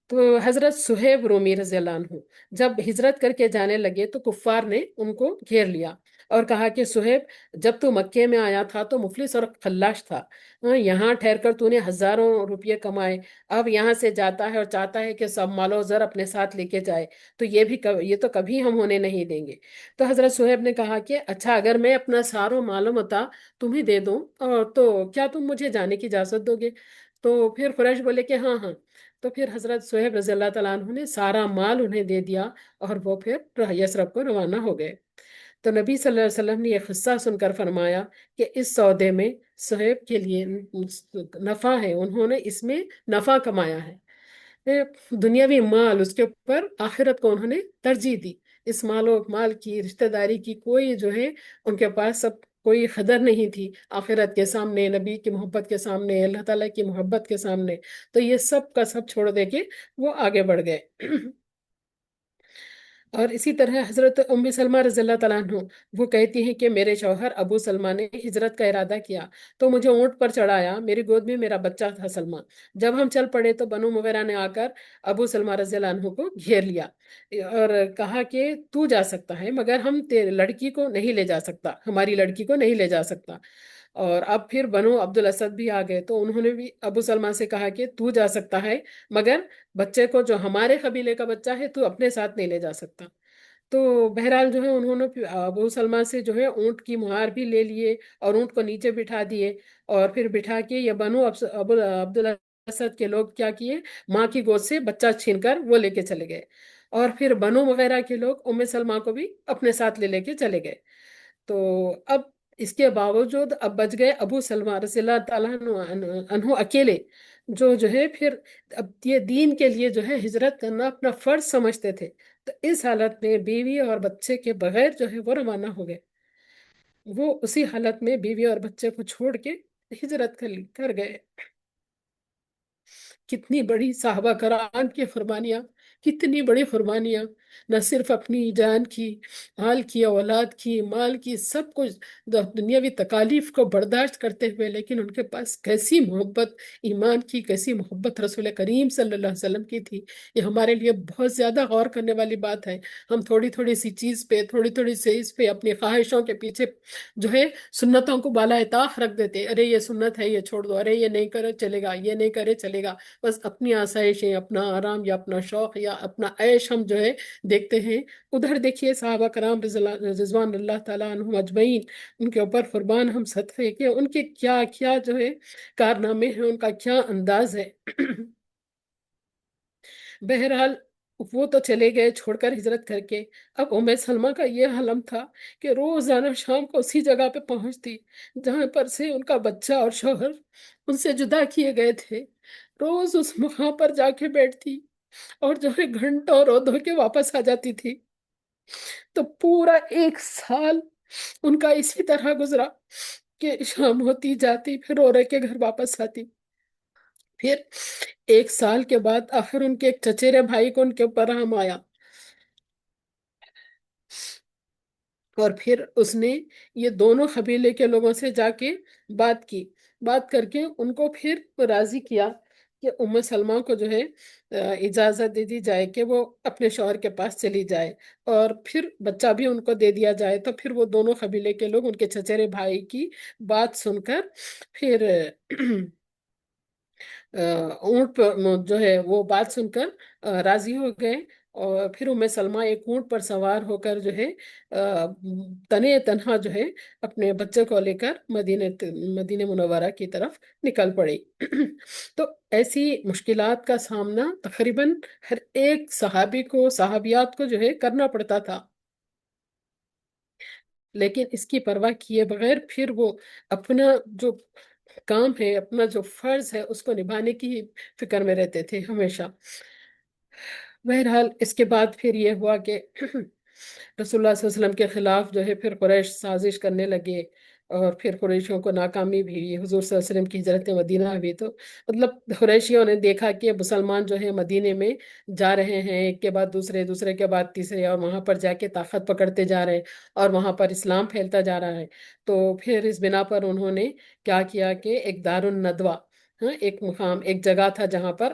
تو حضرت صہیب رومی رضی اللہ عنہ جب ہجرت کر کے جانے لگے تو کفار نے ان کو گھیر لیا اور کہا کہ صہیب، جب تو مکے میں آیا تھا تو مفلس اور خلاش تھا، یہاں ٹھہر کر تو نے ہزاروں روپے کمائے، اب یہاں سے جاتا ہے اور چاہتا ہے کہ سب مال و زر اپنے ساتھ لے کے جائے، تو یہ تو کبھی ہم ہونے نہیں دیں گے۔ تو حضرت صہیب نے کہا کہ اچھا، اگر میں اپنا ساروں مال و متاع تمہیں دے دوں اور تو کیا تم مجھے جانے کی اجازت دو گے؟ تو پھر قریش بولے کہ ہاں ہاں۔ تو پھر حضرت صہیب رضی اللہ تعالیٰ عنہ نے سارا مال انہیں دے دیا اور وہ پھر یثرب کو روانہ ہو گئے۔ تو نبی صلی اللہ علیہ وسلم نے یہ قصہ سن کر فرمایا کہ اس سودے میں صہیب کے لیے نفع ہے، انہوں نے اس میں نفع کمایا ہے۔ دنیاوی مال اس کے اوپر آخرت کو انہوں نے ترجیح دی۔ اس مال و مال کی، رشتہ داری کی کوئی جو ہے ان کے پاس سب کوئی قدر نہیں تھی آخرت کے سامنے، نبی کی محبت کے سامنے، اللہ تعالیٰ کی محبت کے سامنے۔ تو یہ سب کا سب چھوڑ دے کے وہ آگے بڑھ گئے۔ اور اسی طرح حضرت ام سلمہ رضی اللہ تعالیٰ عنہ وہ کہتی ہیں کہ میرے شوہر ابو سلمہ نے ہجرت کا ارادہ کیا تو مجھے اونٹ پر چڑھایا، میری گود میں میرا بچہ تھا سلمہ۔ جب ہم چل پڑے تو بنو مغیرہ نے آ کر ابو سلمہ رضی اللہ عنہ کو گھیر لیا اور کہا کہ تو جا سکتا ہے مگر ہم لڑکی کو نہیں لے جا سکتا، ہماری لڑکی کو نہیں لے جا سکتا۔ اور اب پھر بنو عبد الاسد بھی آ گئے تو انہوں نے بھی ابو سلمہ سے کہا کہ تو جا سکتا ہے مگر بچے کو، جو ہمارے قبیلے کا بچہ ہے، تو اپنے ساتھ نہیں لے جا سکتا۔ تو بہرحال جو ہے انہوں نے ابو سلمہ سے جو ہے اونٹ کی مہار بھی لے لیے اور اونٹ کو نیچے بٹھا دیے، اور پھر بٹھا کے یہ بنو ابو عبد الاسد کے لوگ کیا کیے، ماں کی گود سے بچہ چھین کر وہ لے کے چلے گئے، اور پھر بنو وغیرہ کے لوگ ام سلمہ کو بھی اپنے ساتھ لے لے کے چلے گئے۔ تو اب اس کے باوجود اب بچ گئے ابو سلمہ رضی اللہ تعالیٰ عنہ اکیلے، جو ہے پھر اب یہ دین کے لیے جو ہے ہجرت کرنا اپنا فرض سمجھتے تھے۔ تو اس حالت میں بیوی اور بچے کے بغیر جو ہے وہ روانہ ہو گئے، وہ اسی حالت میں بیوی اور بچے کو چھوڑ کے ہجرت کر گئے۔ کتنی بڑی صحابہ کرام کی قربانیاں، کتنی بڑی قربانیاں، نہ صرف اپنی جان کی، حال کی، اولاد کی، مال کی، سب کچھ دنیاوی تکالیف کو برداشت کرتے ہوئے، لیکن ان کے پاس کیسی محبت ایمان کی، کیسی محبت رسول کریم صلی اللہ علیہ وسلم کی تھی۔ یہ ہمارے لیے بہت زیادہ غور کرنے والی بات ہے۔ ہم تھوڑی تھوڑی سی چیز پہ، تھوڑی تھوڑی سی اس پہ اپنی خواہشوں کے پیچھے جو ہے سنتوں کو بالائے طاق رکھ دیتے، ارے یہ سنت ہے یہ چھوڑ دو، ارے یہ نہیں کرے چلے گا، یہ نہیں کرے چلے گا۔ بس اپنی آسائشیں، اپنا آرام یا اپنا شوق یا اپنا عیش ہم جو ہے دیکھتے ہیں۔ ادھر دیکھیے صحابہ کرام رضوان اللہ تعالیٰ عنہم اجمعین، ان کے اوپر قربان ہم صدقے کہ ان کے کیا کیا جو ہے کارنامے ہیں، ان کا کیا انداز ہے۔ بہرحال وہ تو چلے گئے چھوڑ کر ہجرت کر کے۔ اب ام سلمہ کا یہ حلم تھا کہ روزانہ شام کو اسی جگہ پہ پہنچتی جہاں پر سے ان کا بچہ اور شوہر ان سے جدا کیے گئے تھے، روز اس مقام پر جا کے بیٹھتی اور جو ہے گھنٹوں رو دھو کے واپس آ جاتی تھی۔ تو پورا 1 سال ان کا اسی طرح گزرا کہ شام ہوتی جاتی پھر رو رے کے گھر واپس آتی۔ پھر 1 سال کے بعد آخر ان کے ایک چچیرے بھائی کو ان کے اوپر رحم آیا، اور پھر اس نے یہ دونوں قبیلے کے لوگوں سے جا کے بات کی، بات کر کے ان کو پھر راضی کیا کہ ام سلمہ کو جو ہے اجازت دے دی جائے کہ وہ اپنے شوہر کے پاس چلی جائے، اور پھر بچہ بھی ان کو دے دیا جائے۔ تو پھر وہ دونوں قبیلے کے لوگ ان کے چچیرے بھائی کی بات سن کر پھر اونٹ پر جو ہے وہ بات سن کر راضی ہو گئے، اور پھر ام سلمہ ایک اونٹ پر سوار ہو کر جو ہے تنے تنہا جو ہے اپنے بچے کو لے کر مدینہ منورہ کی طرف نکل پڑی۔ تو ایسی مشکلات کا سامنا تقریباً ہر ایک صحابی کو، صحابیات کو جو ہے کرنا پڑتا تھا، لیکن اس کی پرواہ کیے بغیر پھر وہ اپنا جو کام ہے، اپنا جو فرض ہے، اس کو نبھانے کی فکر میں رہتے تھے ہمیشہ۔ بہرحال اس کے بعد پھر یہ ہوا کہ رسول اللہ صلی اللہ علیہ وسلم کے خلاف جو ہے پھر قریش سازش کرنے لگے، اور پھر قریشیوں کو ناکامی بھی ہوئی، حضور صلی اللہ علیہ وسلم کی ہجرت مدینہ ہوئی تو مطلب قریشیوں نے دیکھا کہ مسلمان جو ہے مدینے میں جا رہے ہیں، ایک کے بعد دوسرے، دوسرے کے بعد تیسرے، اور وہاں پر جا کے طاقت پکڑتے جا رہے ہیں، اور وہاں پر اسلام پھیلتا جا رہا ہے۔ تو پھر اس بنا پر انہوں نے کیا کیا کہ ایک دار الندوہ، ایک مقام، ایک جگہ تھا جہاں پر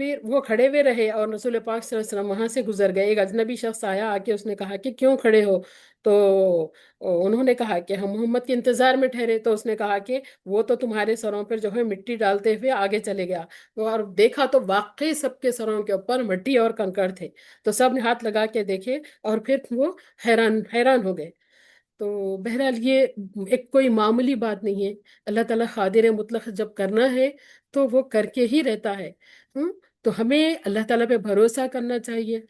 پھر وہ کھڑے ہوئے رہے اور رسول پاک صلی اللہ علیہ وسلم وہاں سے گزر گئے. ایک اجنبی شخص آیا، آ کے اس نے کہا کہ کیوں کھڑے ہو؟ تو انہوں نے کہا کہ ہم محمد کے انتظار میں ٹھہرے. تو اس نے کہا کہ وہ تو تمہارے سروں پر جو ہے مٹی ڈالتے ہوئے آگے چلے گیا. اور دیکھا تو واقعی سب کے سروں کے اوپر مٹی اور کنکر تھے. تو سب نے ہاتھ لگا کے دیکھے اور پھر وہ حیران حیران ہو گئے. تو بہرحال یہ ایک کوئی معمولی بات نہیں ہے. اللہ تعالیٰ قادر مطلق جب کرنا ہے تو وہ کر کے ہی رہتا ہے. ہم؟ تو ہمیں اللہ تعالیٰ پہ بھروسہ کرنا چاہیے.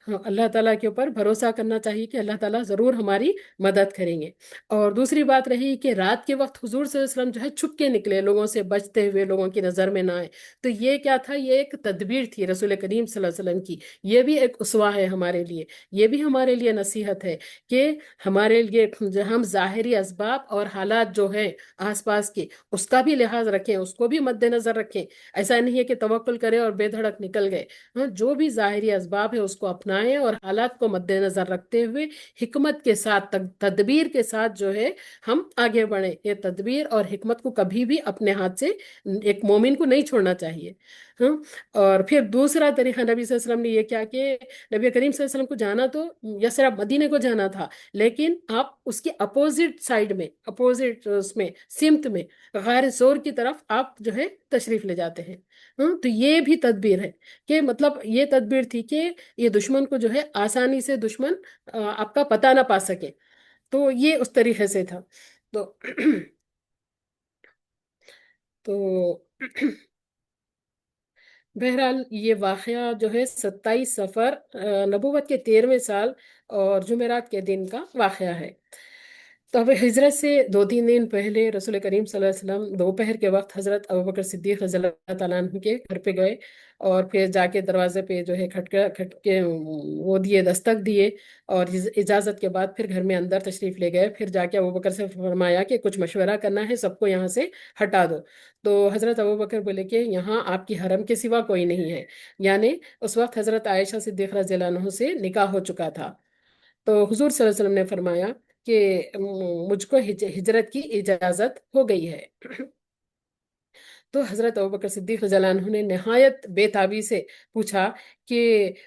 ہاں، اللہ تعالیٰ کے اوپر بھروسہ کرنا چاہیے کہ اللہ تعالیٰ ضرور ہماری مدد کریں گے. اور دوسری بات رہی کہ رات کے وقت حضور صلی اللہ علیہ وسلم جو ہے چھپ کے نکلے، لوگوں سے بچتے ہوئے، لوگوں کی نظر میں نہ آئے. تو یہ کیا تھا؟ یہ ایک تدبیر تھی رسول کریم صلی اللہ علیہ وسلم کی. یہ بھی ایک اسوہ ہے ہمارے لیے. یہ بھی ہمارے لیے نصیحت ہے کہ ہمارے لیے جو ہم ظاہری اسباب اور حالات جو ہیں آس پاس کے، اس کا بھی لحاظ رکھیں، اس کو بھی مد نظر رکھیں. ایسا نہیں ہے کہ توکل کرے اور بے دھڑک نکل گئے. ہاں، جو بھی ظاہری اسباب ہے اس کو اپنائیں اور حالات کو مد نظر رکھتے ہوئے حکمت کے ساتھ، تدبیر کے ساتھ جو ہے ہم آگے بڑھیں. یہ تدبیر اور حکمت کو کبھی بھی اپنے ہاتھ سے ایک مومن کو نہیں چھوڑنا چاہیے. ہاں. اور پھر دوسرا طریقہ نبی صلی اللہ علیہ وسلم نے یہ کیا کہ نبی کریم صلی اللہ علیہ وسلم کو جانا تو یثرب مدینے کو جانا تھا، لیکن آپ اس کے اپوزٹ سائڈ میں، اپوزٹ اس میں سمت میں، غار زور کی طرف آپ جو ہے تشریف لے جاتے ہیں. تو یہ بھی تدبیر ہے کہ مطلب یہ تدبیر تھی کہ یہ دشمن کو جو ہے آسانی سے دشمن آپ کا پتہ نہ پا سکے. تو یہ اس طریقے سے تھا. تو تو بہرحال یہ واقعہ جو ہے 27 صفر نبوت کے 13ویں سال اور جمعرات کے دن کا واقعہ ہے. تو اب ہجرت سے 2-3 دن پہلے رسول کریم صلی اللہ علیہ وسلم دوپہر کے وقت حضرت ابوبکر صدیق رضی اللہ تعالیٰ عنہ کے گھر پہ گئے. اور پھر جا کے دروازے پہ جو ہے کھٹ کے وہ دیے، دستک دیے. اور اجازت کے بعد پھر گھر میں اندر تشریف لے گئے. پھر جا کے ابوبکر سے فرمایا کہ کچھ مشورہ کرنا ہے، سب کو یہاں سے ہٹا دو. تو حضرت ابوبکر بولے کہ یہاں آپ کی حرم کے سوا کوئی نہیں ہے. یعنی اس وقت حضرت عائشہ صدیقہ رضی اللہ عنہ سے نکاح ہو چکا تھا. تو حضور صلی اللہ علیہ وسلم نے فرمایا کہ مجھ کو ہجرت کی اجازت ہو گئی ہے. تو حضرت ابوبکر صدیق رضی اللہ عنہ نے نہایت بے تابی سے پوچھا کہ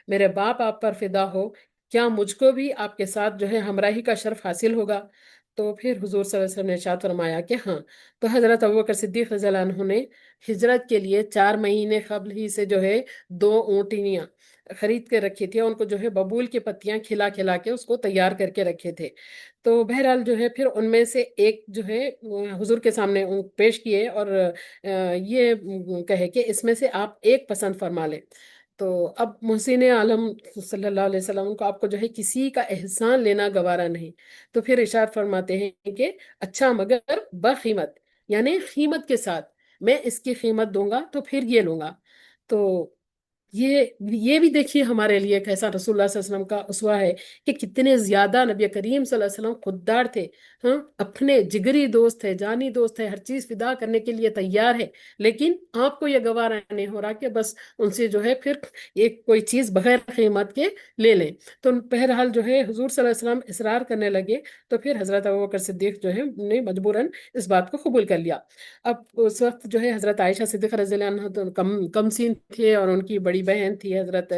میرے باپ آپ پر فدا ہو، کیا مجھ کو بھی آپ کے ساتھ جو ہے ہمراہی کا شرف حاصل ہوگا؟ تو پھر حضور صلی اللہ علیہ وسلم نے ارشاد فرمایا کہ ہاں. تو حضرت ابوبکر صدیق رضی اللہ عنہ نے ہجرت کے لیے 4 مہینے قبل ہی سے جو ہے 2 اونٹنیاں خرید کے رکھی تھی. ان کو جو ہے ببول کی پتیاں کھلا کھلا کے اس کو تیار کر کے رکھے تھے. تو بہرحال جو ہے پھر ان میں سے ایک جو ہے حضور کے سامنے پیش کیے اور یہ کہے کہ اس میں سے آپ ایک پسند فرما لیں. تو اب محسن عالم صلی اللہ علیہ وسلم کو آپ کو جو ہے کسی کا احسان لینا گوارا نہیں. تو پھر ارشاد فرماتے ہیں کہ اچھا مگر بقیمت، یعنی قیمت کے ساتھ، میں اس کی قیمت دوں گا تو پھر یہ لوں گا. تو یہ بھی دیکھیے ہمارے لیے کیسا رسول اللہ صلی اللہ علیہ وسلم کا اسوہ ہے کہ کتنے زیادہ نبی کریم صلی اللہ علیہ وسلم خوددار تھے. ہاں، اپنے جگری دوست ہے، جانی دوست ہے، ہر چیز فدا کرنے کے لیے تیار ہے. لیکن آپ کو یہ گوارا نہیں ہو رہا کہ بس ان سے جو ہے پھر ایک کوئی چیز بغیر قیمت کے لے لیں. تو بہرحال جو ہے حضور صلی اللہ علیہ وسلم اصرار کرنے لگے. تو پھر حضرت ابوبکر صدیق جو ہے نے مجبوراً اس بات کو قبول کر لیا. اب اس وقت جو ہے حضرت عائشہ صدیقہ رضی اللہ عنہ تو کم سین تھے، اور ان کی بڑی بہن تھی حضرت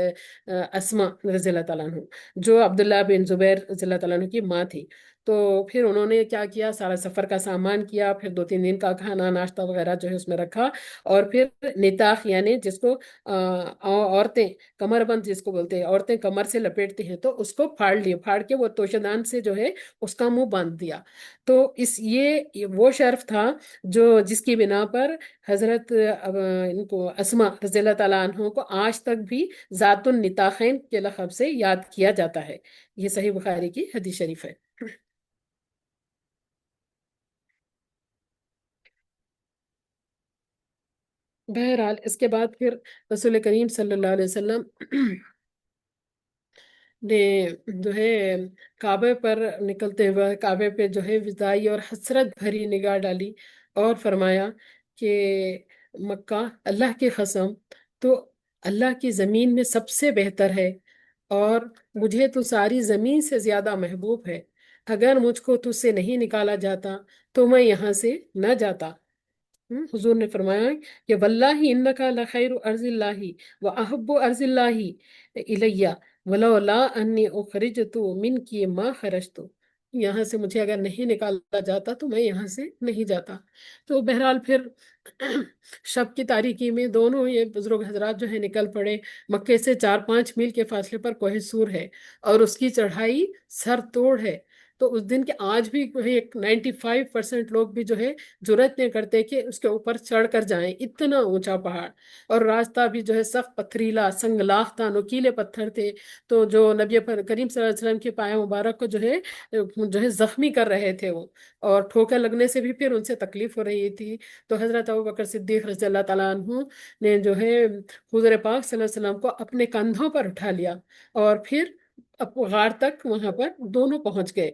اسما رضی اللہ تعالیٰ عنہ، جو عبداللہ بن زبیر رضی اللہ تعالیٰ عنہ کی ماں تھی. تو پھر انہوں نے کیا کیا، سارا سفر کا سامان کیا، پھر 2-3 دن کا کھانا ناشتہ وغیرہ جو ہے اس میں رکھا. اور پھر نتاخ، یعنی جس کو عورتیں کمر بند جس کو بولتے ہیں، عورتیں کمر سے لپیٹتی ہیں، تو اس کو پھاڑ لیے، پھاڑ کے وہ توشہ دان سے جو ہے اس کا منہ باندھ دیا. تو یہ وہ شرف تھا جو جس کی بنا پر حضرت ان کو اسما رضی اللہ تعالیٰ عنہ کو آج تک بھی ذات النطاقین کے لقب سے یاد کیا جاتا ہے. یہ صحیح بخاری کی حدیث شریف ہے. بہرحال اس کے بعد پھر رسول کریم صلی اللہ علیہ وسلم نے جو ہے کعبے پر نکلتے ہوئے کعبے پہ جو ہے وداعی اور حسرت بھری نگاہ ڈالی اور فرمایا کہ مکہ اللہ کی قسم، تو اللہ کی زمین میں سب سے بہتر ہے، اور مجھے تو ساری زمین سے زیادہ محبوب ہے. اگر مجھ کو تجھ سے نہیں نکالا جاتا تو میں یہاں سے نہ جاتا. حضور نے فرمایا کہ واللہ انکا لخیر ارض اللہ و احب ارض اللہ الیہ ولولا انی اخرجت من کی ما خرجت، یہاں سے مجھے اگر نہیں نکالا جاتا تو میں یہاں سے نہیں جاتا۔ تو بہرحال پھر شب کی تاریکی میں دونوں یہ بزرگ حضرات جو ہے نکل پڑے۔ مکے سے 4-5 میل کے فاصلے پر کوہ سور ہے اور اس کی چڑھائی سر توڑ ہے۔ تو اس دن کے آج بھی ایک 95% لوگ بھی جو ہے جرت نہیں کرتے کہ اس کے اوپر چڑھ کر جائیں، اتنا اونچا پہاڑ، اور راستہ بھی جو ہے سخت پتھریلا سنگلاخ تھا، نوکیلے پتھر تھے، تو جو نبی کریم صلی اللہ علیہ وسلم کے پائے مبارک کو جو ہے زخمی کر رہے تھے وہ، اور ٹھوکر لگنے سے بھی پھر ان سے تکلیف ہو رہی تھی۔ تو حضرت ابوبکر صدیق رضی اللہ تعالیٰ عنہ نے جو ہے حضور پاک صلی اللہ علیہ وسلم کو اپنے کندھوں پر اٹھا لیا، اور پھر غار تک وہاں پر دونوں پہنچ گئے۔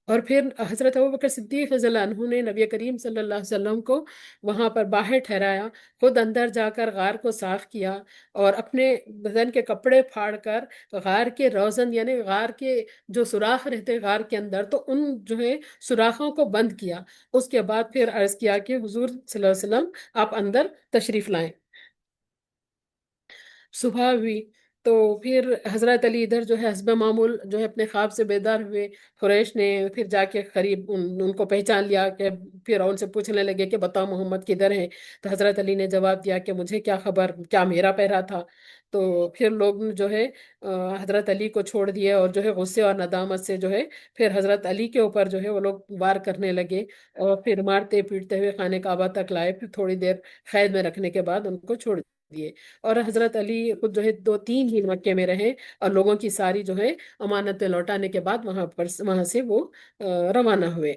اور پھر حضرت ابوبکر صدیق رضی اللہ عنہ نے نبی کریم صلی اللہ علیہ وسلم کو وہاں پر باہر ٹھہرایا، خود اندر جا کر غار کو صاف کیا، اور اپنے بدن کے کپڑے پھاڑ کر غار کے روزن یعنی غار کے جو سوراخ رہتے غار کے اندر، تو ان جو ہے سوراخوں کو بند کیا۔ اس کے بعد پھر عرض کیا کہ حضور صلی اللہ علیہ وسلم آپ اندر تشریف لائیں۔ صبح ہوئی تو پھر حضرت علی ادھر جو ہے حسب معمول جو ہے اپنے خواب سے بیدار ہوئے۔ قریش نے پھر جا کے قریب ان کو پہچان لیا، کہ پھر ان سے پوچھنے لگے کہ بتاؤ محمد کدھر ہے؟ تو حضرت علی نے جواب دیا کہ مجھے کیا خبر، کیا میرا پہرا تھا؟ تو پھر لوگ جو ہے حضرت علی کو چھوڑ دیے، اور جو ہے غصے اور ندامت سے جو ہے پھر حضرت علی کے اوپر جو ہے وہ لوگ وار کرنے لگے، اور پھر مارتے پیٹتے ہوئے خانہ کعبہ تک لائے، پھر تھوڑی دیر قید میں رکھنے کے بعد ان کو چھوڑ دیے۔ اور حضرت علی خود جو ہے 2-3 دن مکے میں رہے، اور لوگوں کی ساری جو ہے امانتیں لوٹانے کے بعد وہاں سے وہ روانہ ہوئے۔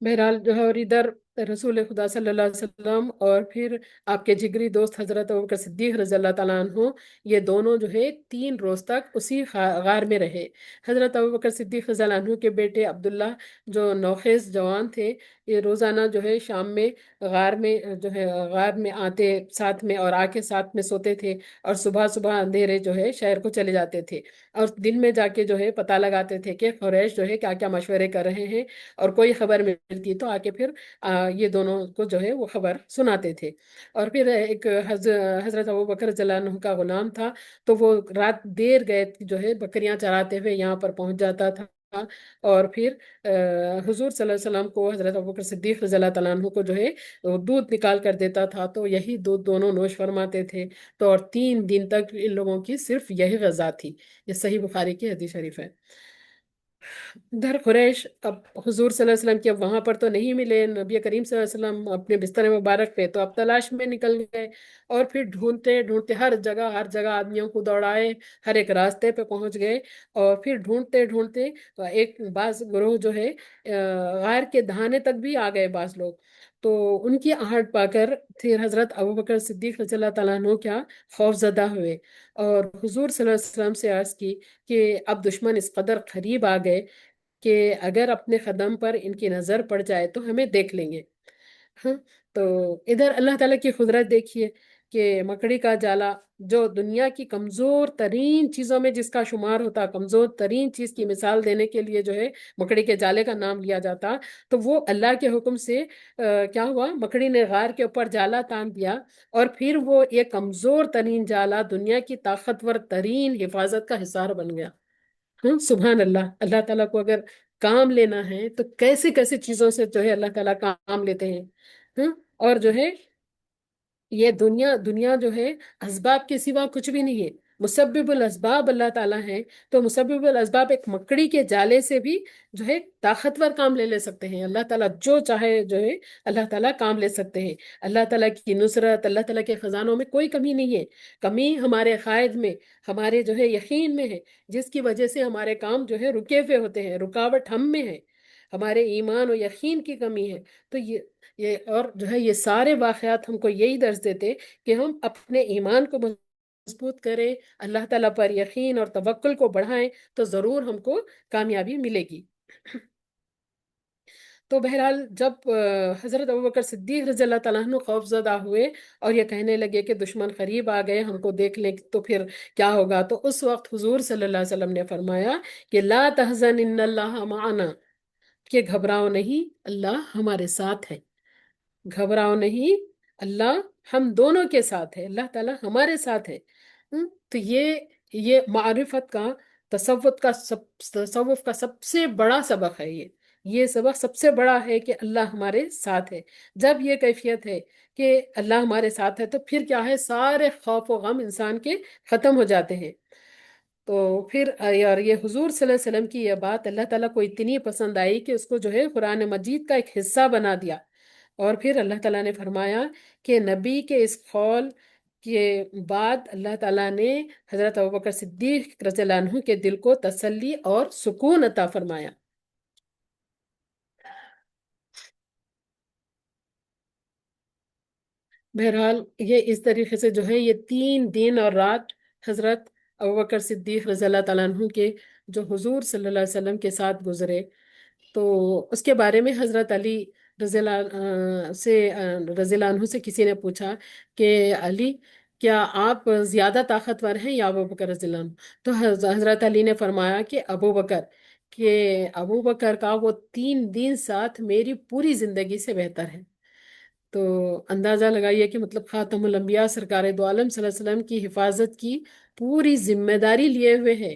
بہرحال جو ہے، اور ادھر رسول خدا صلی اللہ علیہ وسلم اور پھر آپ کے جگری دوست حضرت ابوبکر صدیق رضی اللہ تعالیٰ عنہ، یہ دونوں جو ہے 3 روز تک اسی غار میں رہے۔ حضرت ابوبکر صدیق رضی اللہ عنہ کے بیٹے عبداللہ جو نوخیز جوان تھے، یہ روزانہ جو ہے شام میں غار میں آتے ساتھ میں، اور آ کے ساتھ میں سوتے تھے، اور صبح صبح اندھیرے جو ہے شہر کو چلے جاتے تھے، اور دن میں جا کے جو ہے پتہ لگاتے تھے کہ قریش جو ہے کیا کیا مشورے کر رہے ہیں، اور کوئی خبر ملتی تو آ کے پھر یہ دونوں کو جو ہے وہ خبر سناتے تھے۔ اور پھر ایک حضرت ابوبکر رضی اللہ عنہ کا غلام تھا، تو وہ رات دیر گئے جو ہے بکریاں چراتے ہوئے یہاں پر پہنچ جاتا تھا، اور پھر حضور صلی اللہ علیہ وسلم کو حضرت ابوبکر صدیق رضی اللہ تعالیٰ عنہ کو جو ہے وہ دودھ نکال کر دیتا تھا، تو یہی دودھ دونوں نوش فرماتے تھے۔ تو اور 3 دن تک ان لوگوں کی صرف یہی غذا تھی۔ یہ صحیح بخاری کی حدیث شریف ہے۔ ادھر قریش اب حضور صلی اللہ علیہ وسلم کے وہاں پر تو نہیں ملے، نبی کریم صلی اللہ علیہ وسلم اپنے بستر مبارک پہ، تو اب تلاش میں نکل گئے، اور پھر ڈھونڈتے ڈھونڈتے ہر جگہ آدمیوں کو دوڑائے، ہر ایک راستے پہ پہنچ گئے، اور پھر ڈھونڈتے ڈھونڈتے ایک بعض گروہ جو ہے غار کے دہانے تک بھی آ گئے بعض لوگ۔ تو ان کی آہٹ پا کر پھر حضرت ابوبکر صدیق رضی اللہ تعالیٰ عنہ کیا خوف زدہ ہوئے، اور حضور صلی اللہ علیہ وسلم سے عرض کی کہ اب دشمن اس قدر قریب آ گئے کہ اگر اپنے قدم پر ان کی نظر پڑ جائے تو ہمیں دیکھ لیں گے۔ ہاں، تو ادھر اللہ تعالیٰ کی قدرت دیکھیے کہ مکڑی کا جالا، جو دنیا کی کمزور ترین چیزوں میں جس کا شمار ہوتا، کمزور ترین چیز کی مثال دینے کے لیے جو ہے مکڑی کے جالے کا نام لیا جاتا، تو وہ اللہ کے حکم سے کیا ہوا، مکڑی نے غار کے اوپر جالا تان دیا، اور پھر وہ ایک کمزور ترین جالا دنیا کی طاقتور ترین حفاظت کا حصار بن گیا۔ ہاں، سبحان اللہ، اللہ تعالیٰ کو اگر کام لینا ہے تو کیسے کیسے چیزوں سے جو ہے اللہ تعالیٰ کام لیتے ہیں۔ ہاں، اور جو ہے یہ دنیا جو ہے اسباب کے سوا کچھ بھی نہیں ہے، مسبب الاسباب اللہ تعالیٰ ہیں، تو مسبب الاسباب ایک مکڑی کے جالے سے بھی جو ہے طاقتور کام لے سکتے ہیں۔ اللہ تعالیٰ جو چاہے جو ہے اللہ تعالیٰ کام لے سکتے ہیں۔ اللہ تعالیٰ کی نصرت، اللہ تعالیٰ کے خزانوں میں کوئی کمی نہیں ہے، کمی ہمارے عقائد میں، ہمارے جو ہے یقین میں ہے، جس کی وجہ سے ہمارے کام جو ہے رکے ہوئے ہوتے ہیں، رکاوٹ ہم میں ہے، ہمارے ایمان و یقین کی کمی ہے۔ تو یہ اور جو ہے یہ سارے واقعات ہم کو یہی درس دیتے کہ ہم اپنے ایمان کو مضبوط کریں، اللہ تعالیٰ پر یقین اور توکل کو بڑھائیں، تو ضرور ہم کو کامیابی ملے گی۔ تو بہرحال جب حضرت ابوبکر صدیق رضی اللہ تعالیٰ عنہ خوف زدہ ہوئے اور یہ کہنے لگے کہ دشمن قریب آ گئے، ہم کو دیکھ لیں تو پھر کیا ہوگا، تو اس وقت حضور صلی اللہ علیہ وسلم نے فرمایا کہ لا تحزن ان اللہ معنا، کہ گھبراؤ نہیں، اللہ ہمارے ساتھ ہے، گھبراؤ نہیں، اللہ ہم دونوں کے ساتھ ہے، اللہ تعالیٰ ہمارے ساتھ ہے۔ تو یہ معرفت کا، تصوف کا سب سے بڑا سبق ہے، یہ سبق سب سے بڑا ہے کہ اللہ ہمارے ساتھ ہے۔ جب یہ کیفیت ہے کہ اللہ ہمارے ساتھ ہے تو پھر کیا ہے، سارے خوف و غم انسان کے ختم ہو جاتے ہیں۔ تو پھر اور یہ حضور صلی اللہ علیہ وسلم کی یہ بات اللہ تعالیٰ کو اتنی پسند آئی کہ اس کو جو ہے قرآن مجید کا ایک حصہ بنا دیا، اور پھر اللہ تعالیٰ نے فرمایا کہ نبی کے اس قول کے بعد اللہ تعالیٰ نے حضرت ابوبکر صدیق رضی اللہ عنہ کے دل کو تسلی اور سکون عطا فرمایا۔ بہرحال یہ اس طریقے سے جو ہے یہ 3 دن اور رات حضرت ابوبکر صدیق رضی اللہ تعالیٰ عنہ کے جو حضور صلی اللہ علیہ وسلم کے ساتھ گزرے، تو اس کے بارے میں حضرت علی رضی اللہ عنہ سے کسی نے پوچھا کہ علی، کیا آپ زیادہ طاقتور ہیں یا ابو بکر رضی اللہ عنہ؟ تو حضرت علی نے فرمایا کہ ابو بکر، کہ ابو بکر کا وہ 3 دن ساتھ میری پوری زندگی سے بہتر ہے۔ تو اندازہ لگائیے کہ مطلب خاتم الانبیاء سرکار دو عالم صلی اللہ علیہ وسلم کی حفاظت کی پوری ذمہ داری لیے ہوئے ہے،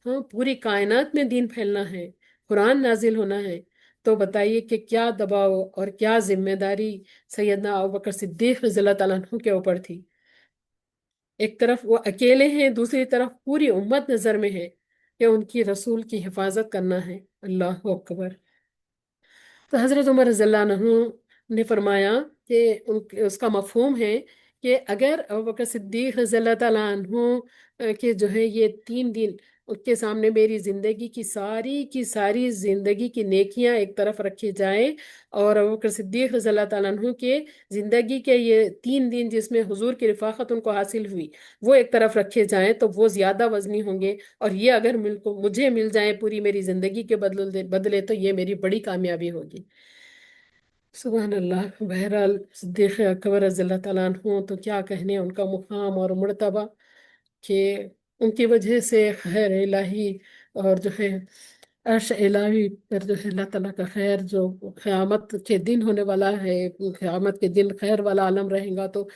ہاں، پوری کائنات میں دین پھیلنا ہے، قرآن نازل ہونا ہے، تو بتائیے کہ کیا دباؤ اور کیا ذمہ داری سیدنا ابوبکر صدیق رضی اللہ تعالیٰ عنہ کے اوپر تھی۔ ایک طرف وہ اکیلے ہیں، دوسری طرف پوری امت نظر میں ہے کہ ان کی رسول کی حفاظت کرنا ہے۔ اللہ اکبر۔ تو حضرت عمر رضی اللہ عنہ نے فرمایا کہ اس کا مفہوم ہے کہ اگر ابوبکر صدیق رضی اللہ تعالیٰ عنہ کے جو ہے یہ 3 دن ان کے سامنے میری زندگی کی ساری زندگی کی نیکیاں ایک طرف رکھی جائیں، اور ابوبکر صدیق رضی اللہ تعالیٰ عنہ کے زندگی کے یہ 3 دن جس میں حضور کی رفاقت ان کو حاصل ہوئی وہ ایک طرف رکھے جائیں، تو وہ زیادہ وزنی ہوں گے، اور یہ اگر مجھے مل جائیں پوری میری زندگی کے بدلے تو یہ میری بڑی کامیابی ہوگی۔ سبحان اللہ۔ بہرحال صدیق اکبر رضی اللہ تعالیٰ عنہ تو کیا کہنے، ان کا مقام اور مرتبہ کہ ان کی وجہ سے خیر الہی اور جو ہے عرش الہی پر جو ہے اللہ تعالیٰ کا خیر جو قیامت کے دن ہونے والا ہے، قیامت کے دن خیر والا عالم رہے گا، تو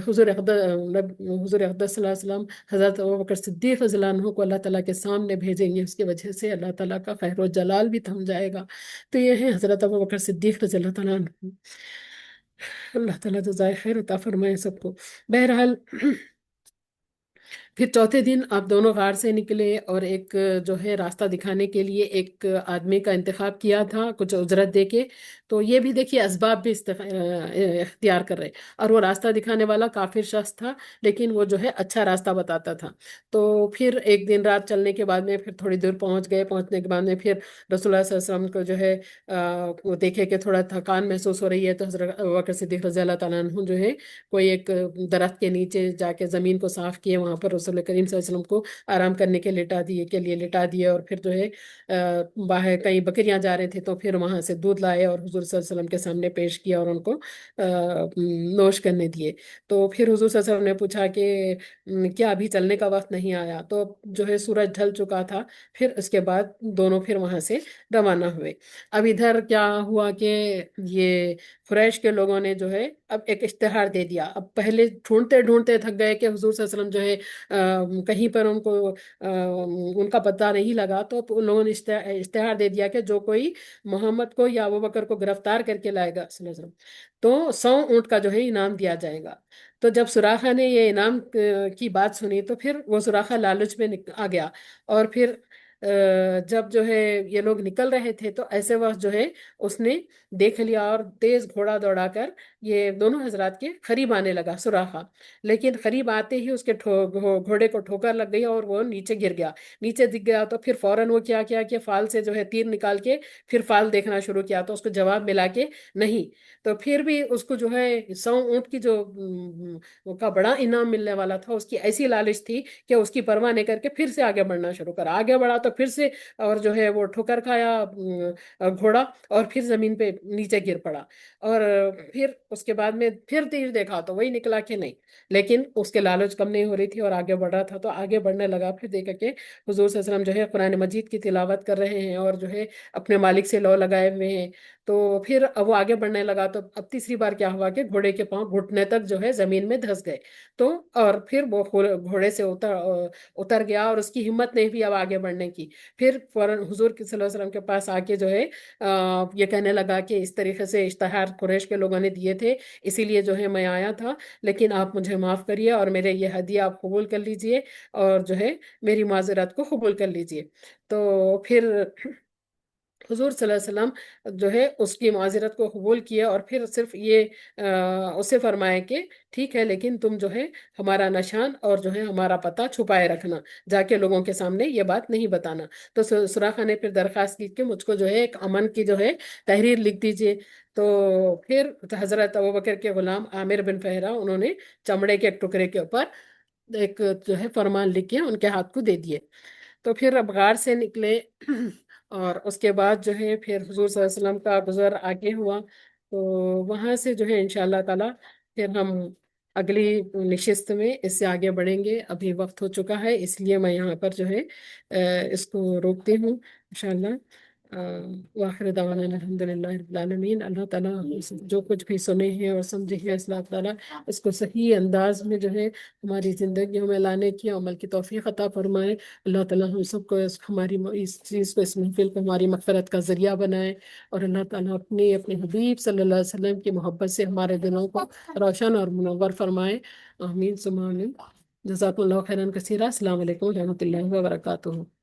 حضور اقدس صلی اللہ علیہ وسلم حضرت ابوبکر صدیق رضی اللہ عنہ کو اللہ تعالیٰ کے سامنے بھیجیں گے، اس کی وجہ سے اللہ تعالیٰ کا خیر و جلال بھی تھم جائے گا۔ تو یہ ہے حضرت ابوبکر صدیق رضی اللہ تعالیٰ عنہ۔ اللہ تعالیٰ جزائے خیر عطا فرمائے سب کو۔ بہرحال پھر چوتھے دن آپ دونوں غار سے نکلے، اور ایک جو ہے راستہ دکھانے کے لیے ایک آدمی کا انتخاب کیا تھا کچھ اجرت دے کے، تو یہ بھی دیکھیے اسباب بھی اختیار کر رہے، اور وہ راستہ دکھانے والا کافر شخص تھا، لیکن وہ جو ہے اچھا راستہ بتاتا تھا۔ تو پھر ایک دن رات چلنے کے بعد میں پھر تھوڑی دور پہنچ گئے، پہنچنے کے بعد میں پھر رسول اللہ صلی اللہ علیہ وسلم کو جو ہے وہ دیکھے کہ تھوڑا تھکان محسوس ہو رہی ہے، تو حضرت ابوبکر صدیق رضی اللہ تعالیٰ عنہ جو ہے کوئی ایک درخت کے نیچے جا کے زمین کو صاف کیے، وہاں پر رسول کریم صلی اللہ علیہ وسلم کو آرام کرنے کے لیے لٹا دیے، اور پھر جو ہے باہر کئی بکریاں جا رہے تھے تو پھر وہاں سے دودھ لائے اور حضور صلی اللہ علیہ وسلم کے سامنے پیش کیا اور ان کو نوش کرنے دیے۔ تو پھر حضور صلی اللہ علیہ وسلم نے پوچھا کہ کیا ابھی چلنے کا وقت نہیں آیا؟ تو جو ہے سورج ڈھل چکا تھا، پھر اس کے بعد دونوں پھر وہاں سے روانہ ہوئے۔ اب ادھر کیا ہوا کہ یہ قریش کے لوگوں نے جو ہے اب ایک اشتہار دے دیا۔ اب پہلے ڈھونڈتے ڈھونڈتے تھک گئے کہ حضور صلی اللہ علیہ وسلم جو ہے کہیں پر ان کو ان کا پتہ نہیں لگا، تو ان لوگوں نے اشتہار دے دیا کہ جو کوئی محمد کو یا ابوبکر کو گرفتار کر کے لائے گا صلی اللہ علیہ وسلم تو 100 اونٹ کا جو ہے انعام دیا جائے گا۔ تو جب سراخا نے یہ انعام کی بات سنی تو پھر وہ سراخا لالچ میں آ گیا، اور پھر جب جو ہے یہ لوگ نکل رہے تھے تو ایسے وقت جو ہے اس نے دیکھ لیا اور تیز گھوڑا دوڑا کر یہ دونوں حضرات کے قریب آنے لگا سراخا، لیکن قریب آتے ہی اس کے گھوڑے کو ٹھوکر لگ گئی اور وہ نیچے گر گیا۔ نیچے دکھ گیا تو پھر فوراً وہ کیا کیا کہ فال سے جو ہے تیر نکال کے پھر فال دیکھنا شروع کیا، تو اس کو جواب ملا کہ نہیں، تو پھر بھی اس کو جو ہے 100 اونٹ کی جو کا بڑا انعام ملنے والا تھا، اس کی ایسی لالچ تھی کہ اس کی پرواہ نہیں کر کے پھر سے آگے بڑھنا شروع کرا۔ آگے بڑھا تو پھر سے اور جو ہے وہ ٹھوکر کھایا گھوڑا، اور پھر زمین پہ نیچے گر پڑا، اور پھر اس کے بعد میں پھر تیر دیکھا تو وہی نکلا کہ نہیں، لیکن اس کے لالچ کم نہیں ہو رہی تھی اور آگے بڑھ رہا تھا، تو آگے بڑھنے لگا، پھر دیکھا کہ حضور صلی اللہ علیہ وسلم جو ہے قرآن مجید کی تلاوت کر رہے ہیں اور جو ہے اپنے مالک سے لو لگائے ہوئے ہیں، تو پھر اب وہ آگے بڑھنے لگا، تو اب تیسری بار کیا ہوا کہ گھوڑے کے پاؤں گھٹنے تک جو ہے زمین میں دھس گئے، تو اور پھر وہ گھوڑے سے اتر گیا اور اس کی ہمت نہیں ہوئی اب آگے بڑھنے کی، پھر فوراً حضور صلی اللہ علیہ وسلم کے پاس آ کے جو ہے یہ کہنے لگا کہ اس طریقے سے اشتہار قریش کے لوگوں نے دیے تھے، اسی لیے جو ہے میں آیا تھا، لیکن آپ مجھے معاف کریے اور میرے یہ ہدیہ آپ قبول کر لیجئے، اور جو ہے میری معذرت کو قبول کر لیجئے۔ تو پھر حضور صلی اللہ علیہ وسلم جو ہے اس کی معذرت کو قبول کیا، اور پھر صرف یہ اسے فرمایا کہ ٹھیک ہے، لیکن تم جو ہے ہمارا نشان اور جو ہے ہمارا پتہ چھپائے رکھنا، جا کے لوگوں کے سامنے یہ بات نہیں بتانا۔ تو سراخا نے پھر درخواست کی کہ مجھ کو جو ہے ایک امن کی جو ہے تحریر لکھ دیجئے، تو پھر حضرت ابوبکر کے غلام عامر بن فہرہ انہوں نے چمڑے کے ایک ٹکڑے کے اوپر ایک جو ہے فرمان لکھ کے ان کے ہاتھ کو دے دیے، تو پھر اب غار سے نکلے اور اس کے بعد جو ہے پھر حضور صلی اللہ علیہ وسلم کا گزر آگے ہوا، تو وہاں سے جو ہے انشاءاللہ تعالی پھر ہم اگلی نشست میں اس سے آگے بڑھیں گے، ابھی وقت ہو چکا ہے اس لیے میں یہاں پر جو ہے اس کو روکتی ہوں انشاءاللہ۔ وآخر دعوانا الحمد للہ رب العالمین۔ اللہ تعالیٰ جو کچھ بھی سنے ہیں اور سمجھے ہیں، اللہ تعالیٰ اس کو صحیح انداز میں جو ہے ہماری زندگیوں میں لانے کی عمل کی توفیق عطا فرمائے۔ اللہ تعالیٰ ہم سب کو اس چیز کو، اس محفل کو ہماری مغفرت کا ذریعہ بنائے، اور اللہ تعالیٰ اپنے حبیب صلی اللہ علیہ وسلم کی محبت سے ہمارے دلوں کو روشن اور منور فرمائے۔ آمین ثم آمین۔ جزاک اللہ خیرا کثیرا۔ السلام علیکم و رحمۃ اللہ وبرکاتہ۔